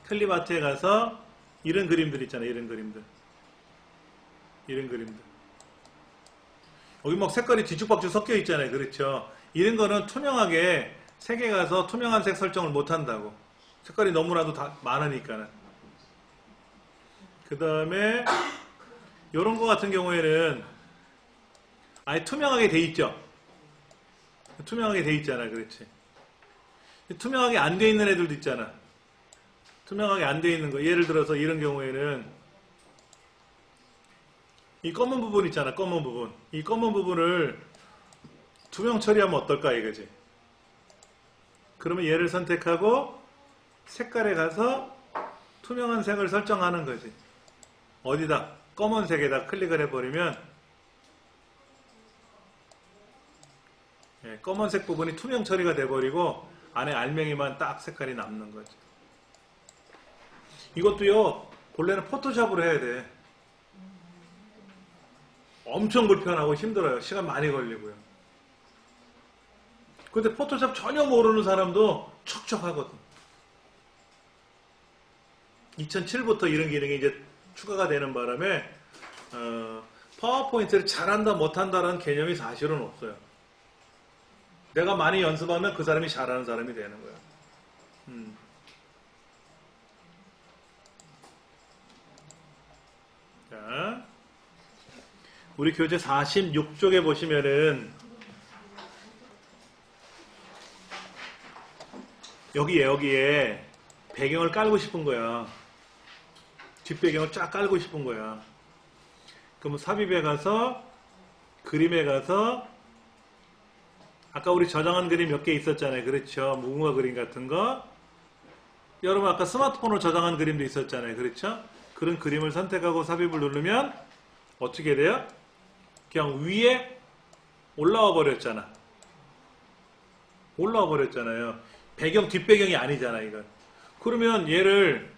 클립아트에 가서 이런 그림들 있잖아요. 이런 그림들. 여기 막 색깔이 뒤죽박죽 섞여 있잖아요. 그렇죠? 이런 거는 투명하게 색에 가서 투명한 색 설정을 못 한다고. 색깔이 너무나도 다 많으니까는. 그 다음에 이런 거 같은 경우에는 아예 투명하게 돼 있죠. 투명하게 돼 있잖아. 그렇지. 투명하게 안 돼 있는 애들도 있잖아. 투명하게 안 돼 있는 거. 예를 들어서 이런 경우에는 이 검은 부분 있잖아. 검은 부분. 이 검은 부분을 투명 처리하면 어떨까 이거지. 그러면 얘를 선택하고 색깔에 가서 투명한 색을 설정하는 거지. 어디다? 검은색에다 클릭을 해버리면 검은색 부분이 투명 처리가 돼버리고 안에 알맹이만 딱 색깔이 남는 거지. 이것도요, 본래는 포토샵으로 해야 돼. 엄청 불편하고 힘들어요. 시간 많이 걸리고요. 근데 포토샵 전혀 모르는 사람도 척척하거든. 2007부터 이런 기능이 이제 추가가 되는 바람에 파워포인트를 잘한다 못한다라는 개념이 사실은 없어요. 내가 많이 연습하면 그 사람이 잘하는 사람이 되는 거야. 자, 우리 교재 46쪽에 보시면은 여기에 배경을 깔고 싶은 거야. 뒷배경을 쫙 깔고 싶은 거야. 그러면 삽입에 가서 그림에 가서 아까 우리 저장한 그림 몇 개 있었잖아요. 그렇죠. 무궁화 그림 같은 거. 여러분 아까 스마트폰으로 저장한 그림도 있었잖아요. 그렇죠. 그런 그림을 선택하고 삽입을 누르면 어떻게 돼요? 그냥 위에 올라와 버렸잖아. 올라와 버렸잖아요. 배경 뒷배경이 아니잖아 이건. 그러면 얘를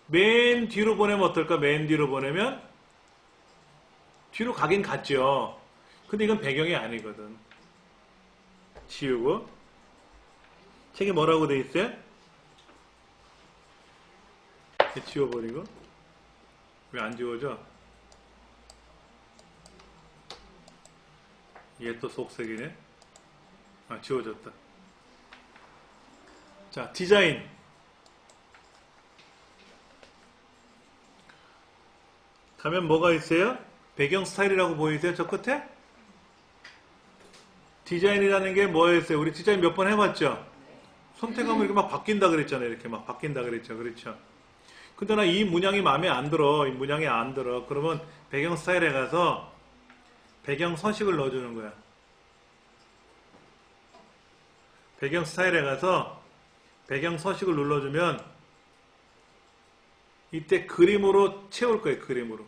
맨 뒤로 보내면 어떨까? 맨 뒤로 보내면 뒤로 가긴 갔죠. 근데 이건 배경이 아니거든. 지우고. 책에 뭐라고 돼 있어요? 지워버리고. 왜 안 지워져? 얘 또 속색이네. 아, 지워졌다. 자, 디자인. 가면 뭐가 있어요? 배경 스타일이라고 보이세요? 저 끝에? 디자인이라는 게 뭐였어요? 우리 디자인 몇 번 해봤죠? 선택하면 이렇게 막 바뀐다 그랬잖아요. 이렇게 막 바뀐다 그랬죠. 그렇죠? 근데 나 이 문양이 마음에 안 들어. 이 문양이 안 들어. 그러면 배경 스타일에 가서 배경 서식을 넣어주는 거야. 배경 스타일에 가서 배경 서식을 눌러주면 이때 그림으로 채울 거예요. 그림으로.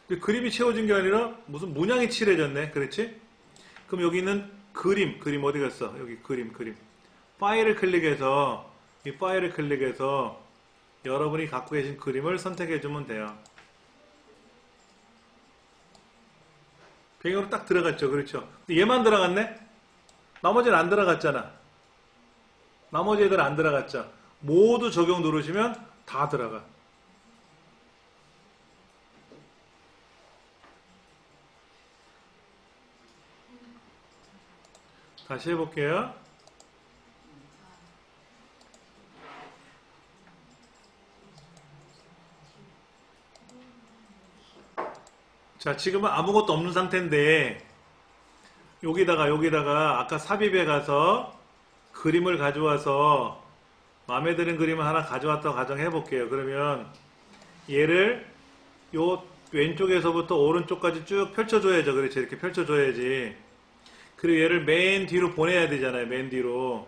근데 그림이 채워진 게 아니라 무슨 문양이 칠해졌네. 그렇지? 그럼 여기 있는 그림 어디 갔어? 여기 그림. 파일을 클릭해서 이 파일을 클릭해서 여러분이 갖고 계신 그림을 선택해 주면 돼요. 배경으로 딱 들어갔죠. 그렇죠? 근데 얘만 들어갔네? 나머지는 안 들어갔잖아. 나머지 애들 안 들어갔죠. 모두 적용 누르시면 다 들어가. 다시 해볼게요. 자, 지금은 아무것도 없는 상태인데 여기다가 아까 삽입에 가서 그림을 가져와서 마음에 드는 그림을 하나 가져왔다고 가정해 볼게요. 그러면 얘를 요 왼쪽에서부터 오른쪽까지 쭉 펼쳐줘야죠. 그렇죠. 이렇게 펼쳐줘야지. 그리고 얘를 맨 뒤로 보내야 되잖아요. 맨 뒤로.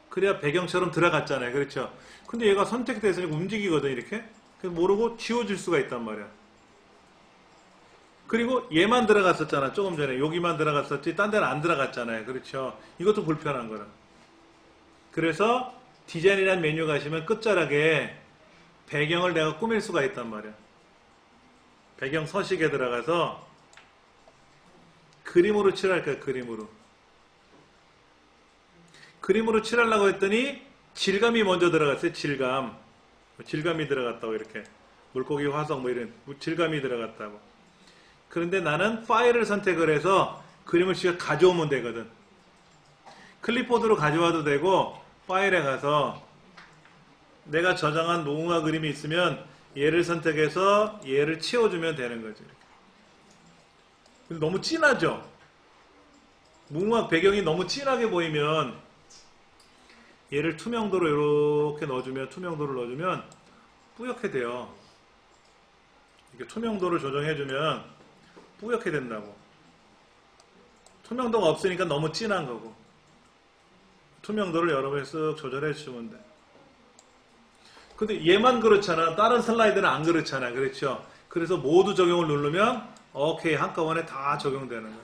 그래야 배경처럼 들어갔잖아요. 그렇죠. 근데 얘가 선택돼서 움직이거든. 이렇게. 그래서 모르고 지워질 수가 있단 말이야. 그리고 얘만 들어갔었잖아. 조금 전에 여기만 들어갔었지 딴 데는 안 들어갔잖아요. 그렇죠. 이것도 불편한 거라. 그래서 디자인이라는 메뉴 가시면 끝자락에 배경을 내가 꾸밀 수가 있단 말이야. 배경 서식에 들어가서 그림으로 칠할 거야. 그림으로 칠하려고 했더니 질감이 먼저 들어갔어요. 질감이 들어갔다고. 이렇게 물고기 화석 뭐 이런 질감이 들어갔다고. 그런데 나는 파일을 선택을 해서 그림을 직접 가져오면 되거든. 클립보드로 가져와도 되고 파일에 가서 내가 저장한 무궁화 그림이 있으면 얘를 선택해서 얘를 채워주면 되는 거죠. 근데 너무 진하죠? 무궁화 배경이 너무 진하게 보이면 얘를 투명도로 이렇게 넣어주면 투명도를 넣어주면 뿌옇게 돼요. 이렇게 투명도를 조정해주면 뿌옇게 된다고. 투명도가 없으니까 너무 진한 거고. 투명도를 여러분이 쓱 조절해 주시면 돼. 근데 얘만 그렇잖아. 다른 슬라이드는 안 그렇잖아. 그렇죠? 그래서 모두 적용을 누르면 오케이 한꺼번에 다 적용되는 거야.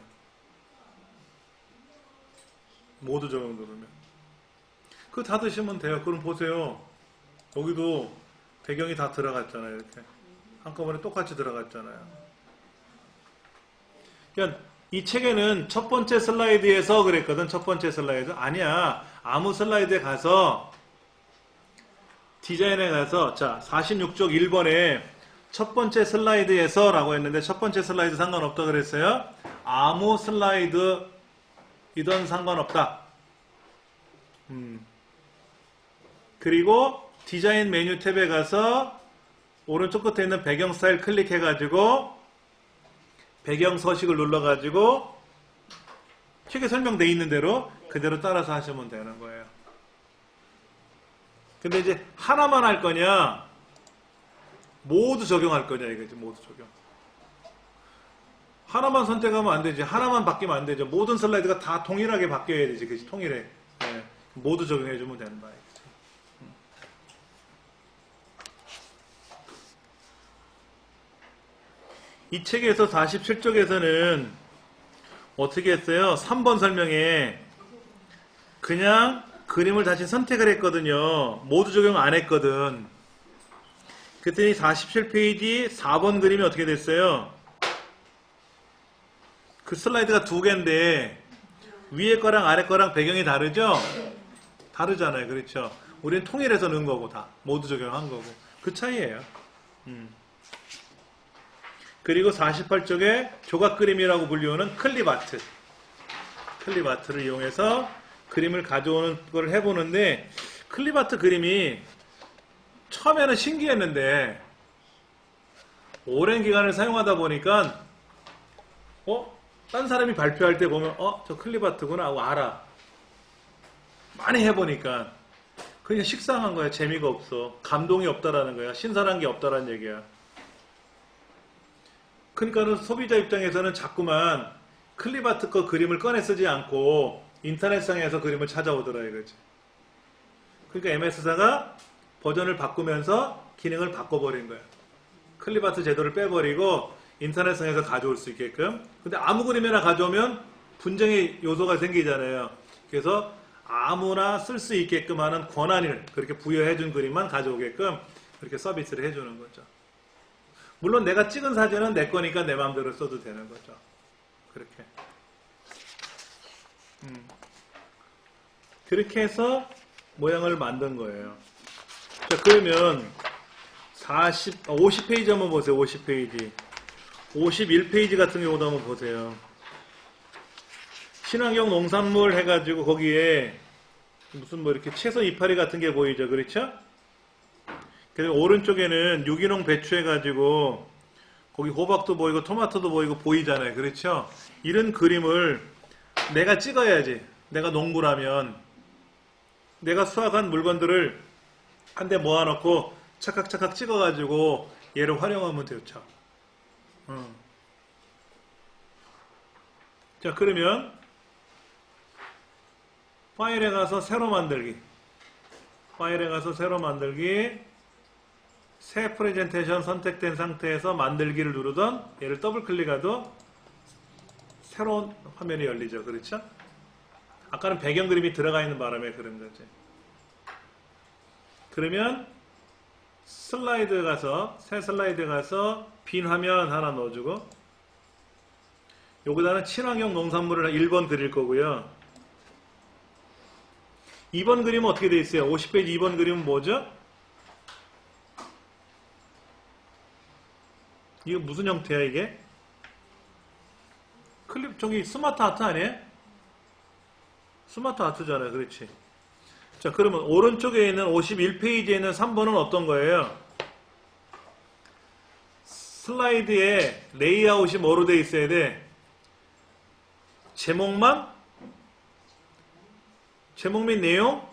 모두 적용 누르면. 그거 다 드시면 돼요. 그럼 보세요. 여기도 배경이 다 들어갔잖아요. 이렇게. 한꺼번에 똑같이 들어갔잖아요. 그러니까 이 책에는 첫 번째 슬라이드에서 그랬거든. 첫 번째 슬라이드. 아니야. 아무 슬라이드에 가서 디자인에 가서 자 46쪽 1번에 첫 번째 슬라이드에서 라고 했는데 첫 번째 슬라이드 상관없다 그랬어요. 아무 슬라이드이든 상관없다. 그리고 디자인 메뉴 탭에 가서 오른쪽 끝에 있는 배경 스타일 클릭해가지고 배경 서식을 눌러가지고 책에 설명되어 있는 대로 그대로 따라서 하시면 되는 거예요. 근데 이제 하나만 할 거냐 모두 적용할 거냐 이거지. 모두 적용. 하나만 선택하면 안 되지. 하나만 바뀌면 안 되죠. 모든 슬라이드가 다 동일하게 바뀌어야 되지. 그치? 통일해. 네. 모두 적용해주면 되는 거야. 이 책에서 47쪽에서는 어떻게 했어요? 3번 설명에 그냥 그림을 다시 선택을 했거든요. 모두 적용 안 했거든. 그랬더니 47페이지 4번 그림이 어떻게 됐어요? 그 슬라이드가 두 개인데 위에 거랑 아래 거랑 배경이 다르죠? 다르잖아요. 그렇죠? 우리는 통일해서 넣은 거고 다 모두 적용한 거고 그 차이예요. 그리고 48쪽에 조각 그림이라고 불리우는 클립아트. 클립아트를 이용해서 그림을 가져오는 걸 해보는데 클립아트 그림이 처음에는 신기했는데 오랜 기간을 사용하다 보니까 딴 사람이 발표할 때 보면 저 클립아트구나 하고 알아. 많이 해보니까 그냥 식상한 거야. 재미가 없어. 감동이 없다라는 거야. 신선한 게 없다라는 얘기야. 그러니까는 소비자 입장에서는 자꾸만 클립아트 거 그림을 꺼내 쓰지 않고 인터넷상에서 그림을 찾아오더라 이거지. 그러니까 MS사가 버전을 바꾸면서 기능을 바꿔버린 거야. 클립아트 제도를 빼버리고 인터넷상에서 가져올 수 있게끔. 근데 아무 그림이나 가져오면 분쟁의 요소가 생기잖아요. 그래서 아무나 쓸 수 있게끔 하는 권한을 그렇게 부여해준 그림만 가져오게끔 그렇게 서비스를 해주는 거죠. 물론 내가 찍은 사진은 내 거니까 내 마음대로 써도 되는 거죠. 그렇게. 그렇게 해서 모양을 만든 거예요. 자, 그러면 50페이지 한번 보세요. 50페이지. 51페이지 같은 경우도 한번 보세요. 친환경 농산물 해가지고 거기에 무슨 뭐 이렇게 채소 이파리 같은 게 보이죠. 그렇죠? 그리고 오른쪽에는 유기농 배추 해가지고 거기 호박도 보이고 토마토도 보이고 보이잖아요. 그렇죠? 이런 그림을 내가 찍어야지. 내가 농부라면 내가 수확한 물건들을 한 대 모아놓고 착각착각 찍어가지고 얘를 활용하면 되죠. 자, 그러면 파일에 가서 새로 만들기. 파일에 가서 새로 만들기. 새 프레젠테이션 선택된 상태에서 만들기를 누르던 얘를 더블 클릭해도 새로운 화면이 열리죠. 그렇죠? 아까는 배경 그림이 들어가 있는 바람에 그런 거지. 그러면 슬라이드 가서 새 슬라이드 가서 빈 화면 하나 넣어주고 여기다는 친환경 농산물을 1번 그릴 거고요. 2번 그림은 어떻게 되어 있어요? 50페이지 2번 그림은 뭐죠? 이거 무슨 형태야 이게? 클립 저기 스마트 아트 아니에요? 스마트 아트잖아요. 그렇지. 자, 그러면 오른쪽에 있는 51페이지에 있는 3번은 어떤 거예요? 슬라이드에 레이아웃이 뭐로 돼 있어야 돼? 제목 및 내용?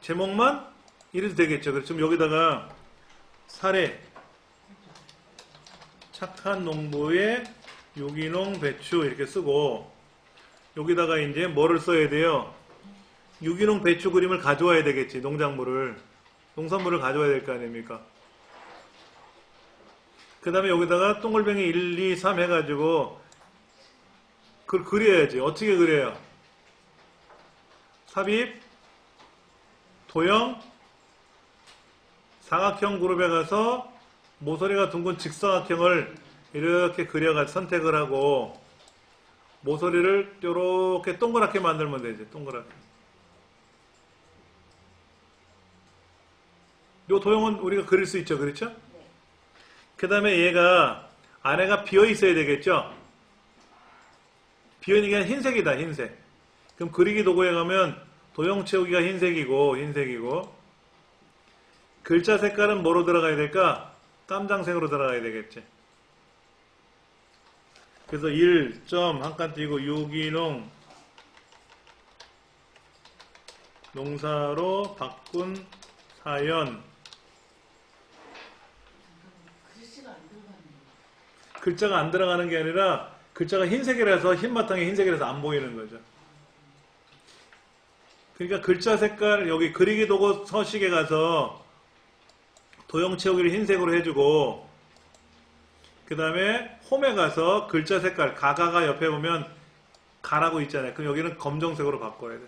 제목만? 이래도 되겠죠. 그럼 여기다가 사례 착한 농부의 유기농 배추 이렇게 쓰고 여기다가 이제 뭐를 써야 돼요? 유기농 배추 그림을 가져와야 되겠지. 농산물을 가져와야 될 거 아닙니까? 그 다음에 여기다가 동글뱅이 1, 2, 3 해가지고 그걸 그려야지. 어떻게 그려요? 삽입, 도형, 사각형 그룹에 가서 모서리가 둥근 직사각형을 이렇게 그려가지고 선택을 하고 모서리를 이렇게 동그랗게 만들면 되지. 동그랗게. 요 도형은 우리가 그릴 수 있죠. 그렇죠? 네. 그 다음에 얘가 안에가 비어 있어야 되겠죠? 비어 있는 게 흰색이다. 흰색. 그럼 그리기 도구에 가면 도형 채우기가 흰색이고 글자 색깔은 뭐로 들어가야 될까? 깜장색으로 들어가야 되겠지. 그래서 1점 한 칸 띄고 유기농 농사로 바꾼 사연. 글씨가 안 들어가는 글자가 안 들어가는 게 아니라 글자가 흰색이라서 흰 바탕에 흰색이라서 안 보이는 거죠. 그러니까 글자 색깔 여기 그리기 도구 서식에 가서 도형 채우기를 흰색으로 해주고 그 다음에 홈에 가서 글자 색깔 가가가 옆에 보면 가라고 있잖아요. 그럼 여기는 검정색으로 바꿔야 돼.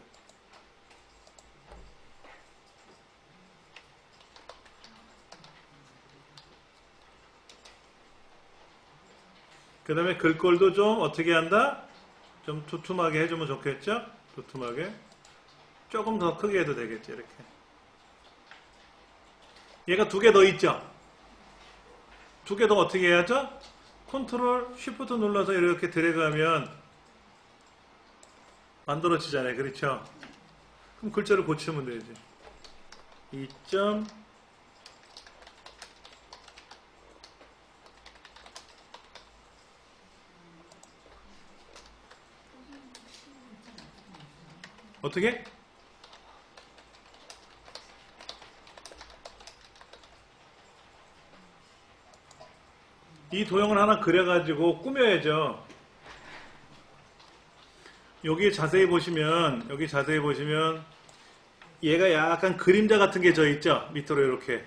그 다음에 글꼴도 좀 어떻게 한다? 좀 두툼하게 해주면 좋겠죠? 두툼하게. 조금 더 크게 해도 되겠지, 이렇게. 얘가 두 개 더 있죠? 두 개 더 어떻게 해야죠? 컨트롤, 쉬프트 눌러서 이렇게 들어가면 만들어지잖아요. 그렇죠? 그럼 글자를 고치면 되지. 2점, 어떻게? 이 도형을 하나 그려가지고 꾸며야죠. 여기 자세히 보시면 얘가 약간 그림자 같은 게 져 있죠? 밑으로 이렇게.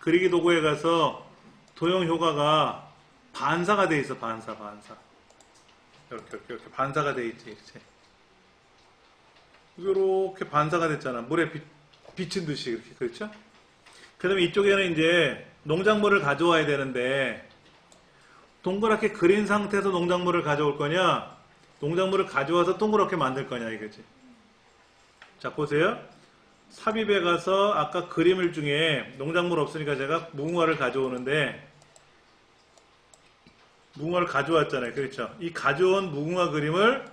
그리기 도구에 가서 도형 효과가 반사가 돼 있어, 반사. 이렇게 반사가 돼 있지, 이렇게. 이렇게 반사가 됐잖아. 물에 비친 듯이, 이렇게. 그렇죠? 그 다음에 이쪽에는 이제 농작물을 가져와야 되는데, 동그랗게 그린 상태에서 농작물을 가져올 거냐, 농작물을 가져와서 동그랗게 만들 거냐, 이거지. 자, 보세요. 삽입에 가서 아까 그림을 중에 농작물 없으니까 제가 무궁화를 가져오는데, 무궁화를 가져왔잖아요. 그렇죠? 이 가져온 무궁화 그림을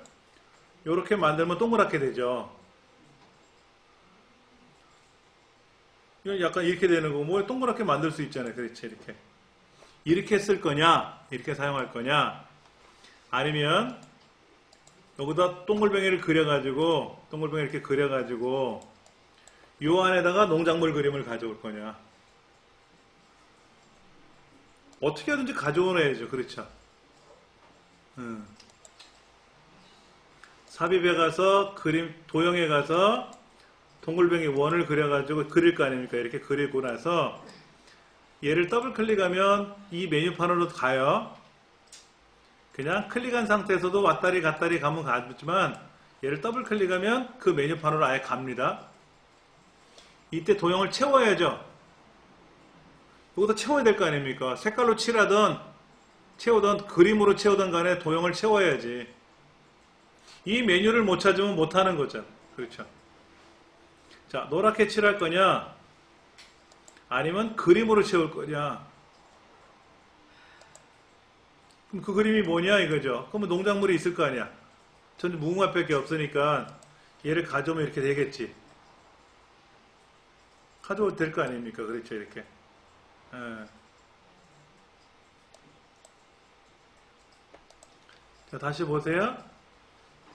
이렇게 만들면 동그랗게 되죠. 이건 약간 이렇게 되는 거고, 뭐 동그랗게 만들 수 있잖아요. 그렇지, 이렇게. 이렇게 쓸 거냐, 이렇게 사용할 거냐, 아니면 여기다 동글뱅이를 그려가지고, 동글뱅이 이렇게 그려가지고, 요 안에다가 농작물 그림을 가져올 거냐. 어떻게 하든지 가져오야죠. 그렇죠? 삽입에 가서 도형에 가서 동글뱅이 원을 그려가지고 그릴 거 아닙니까? 이렇게 그리고 나서 얘를 더블 클릭하면 이 메뉴판으로 가요. 그냥 클릭한 상태에서도 왔다리 갔다리 가면 가지만 얘를 더블 클릭하면 그 메뉴판으로 아예 갑니다. 이때 도형을 채워야죠. 여기다 채워야 될 거 아닙니까? 색깔로 채우던 그림으로 채우던 간에 도형을 채워야지. 이 메뉴를 못 찾으면 못하는 거죠. 그렇죠? 자, 노랗게 칠할 거냐, 아니면 그림으로 채울 거냐. 그럼 그 그림이 뭐냐 이거죠. 그러면 농작물이 있을 거 아니야. 전 무궁화밖에 없으니까 얘를 가져오면 이렇게 되겠지. 가져올 될 거 아닙니까? 그렇죠, 이렇게. 예. 자, 다시 보세요.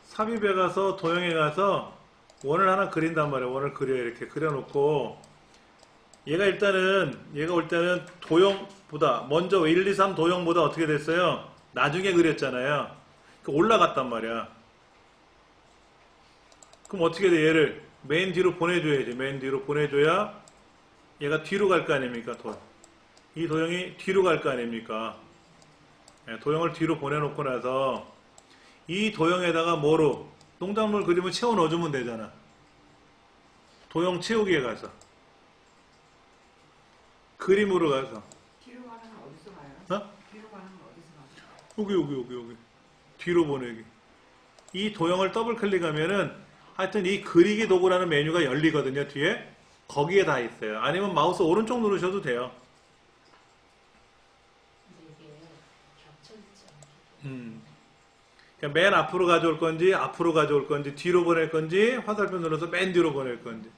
삽입에 가서 도형에 가서 원을 하나 그린단 말이에요. 원을 그려요. 이렇게 그려놓고 얘가 올 때는 도형보다 먼저 1, 2, 3 도형보다 어떻게 됐어요? 나중에 그렸잖아요. 올라갔단 말이야. 그럼 어떻게 돼? 얘를 맨 뒤로 보내줘야지. 맨 뒤로 보내줘야 얘가 뒤로 갈 거 아닙니까? 이 도형이 뒤로 갈 거 아닙니까? 도형을 뒤로 보내놓고 나서 이 도형에다가 뭐로? 농작물 그림을 채워 넣어주면 되잖아. 도형 채우기에 가서. 그림으로 가서. 뒤로 가는 건 어디서 가요? 어? 뒤로 가는 건 어디서 가요? 여기. 뒤로 보내기. 이 도형을 더블 클릭하면은 하여튼 이 그리기 도구라는 메뉴가 열리거든요. 뒤에 거기에 다 있어요. 아니면 마우스 오른쪽 누르셔도 돼요. 근데 이게 겹쳐있지 않게. 그러니까 맨 앞으로 가져올 건지 앞으로 가져올 건지 뒤로 보낼 건지 화살표 눌러서 맨 뒤로 보낼 건지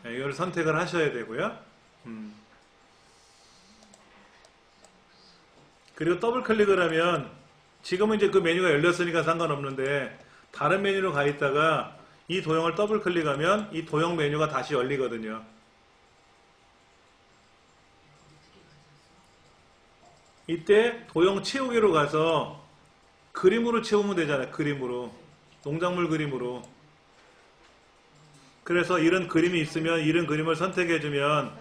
이걸 선택을 하셔야 되고요. 그리고 더블 클릭을 하면 지금은 이제 그 메뉴가 열렸으니까 상관없는데 다른 메뉴로 가 있다가 이 도형을 더블 클릭하면 이 도형 메뉴가 다시 열리거든요. 이때 도형 채우기로 가서 그림으로 채우면 되잖아요. 그림으로. 농작물 그림으로. 그래서 이런 그림이 있으면 이런 그림을 선택해주면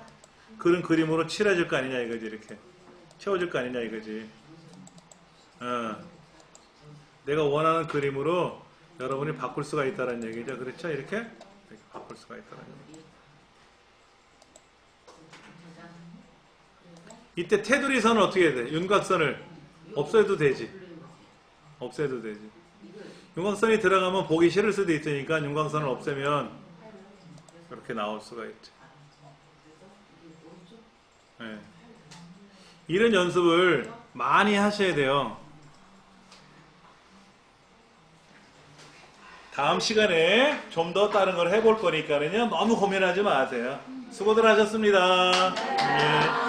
그런 그림으로 칠해질 거 아니냐 이거지. 이렇게 채워질 거 아니냐 이거지. 내가 원하는 그림으로 여러분이 바꿀 수가 있다는 얘기죠. 그렇죠? 이렇게 바꿀 수가 있다는 얘기. 이때 테두리 선은 어떻게 해야 돼? 윤곽선을 없애도 되지. 없애도 되지. 윤곽선이 들어가면 보기 싫을 수도 있으니까 윤곽선을 없애면 이렇게 나올 수가 있죠. 네. 이런 연습을 많이 하셔야 돼요. 다음 시간에 좀 더 다른 걸 해볼 거니까요. 너무 고민하지 마세요. 수고들 하셨습니다. 네.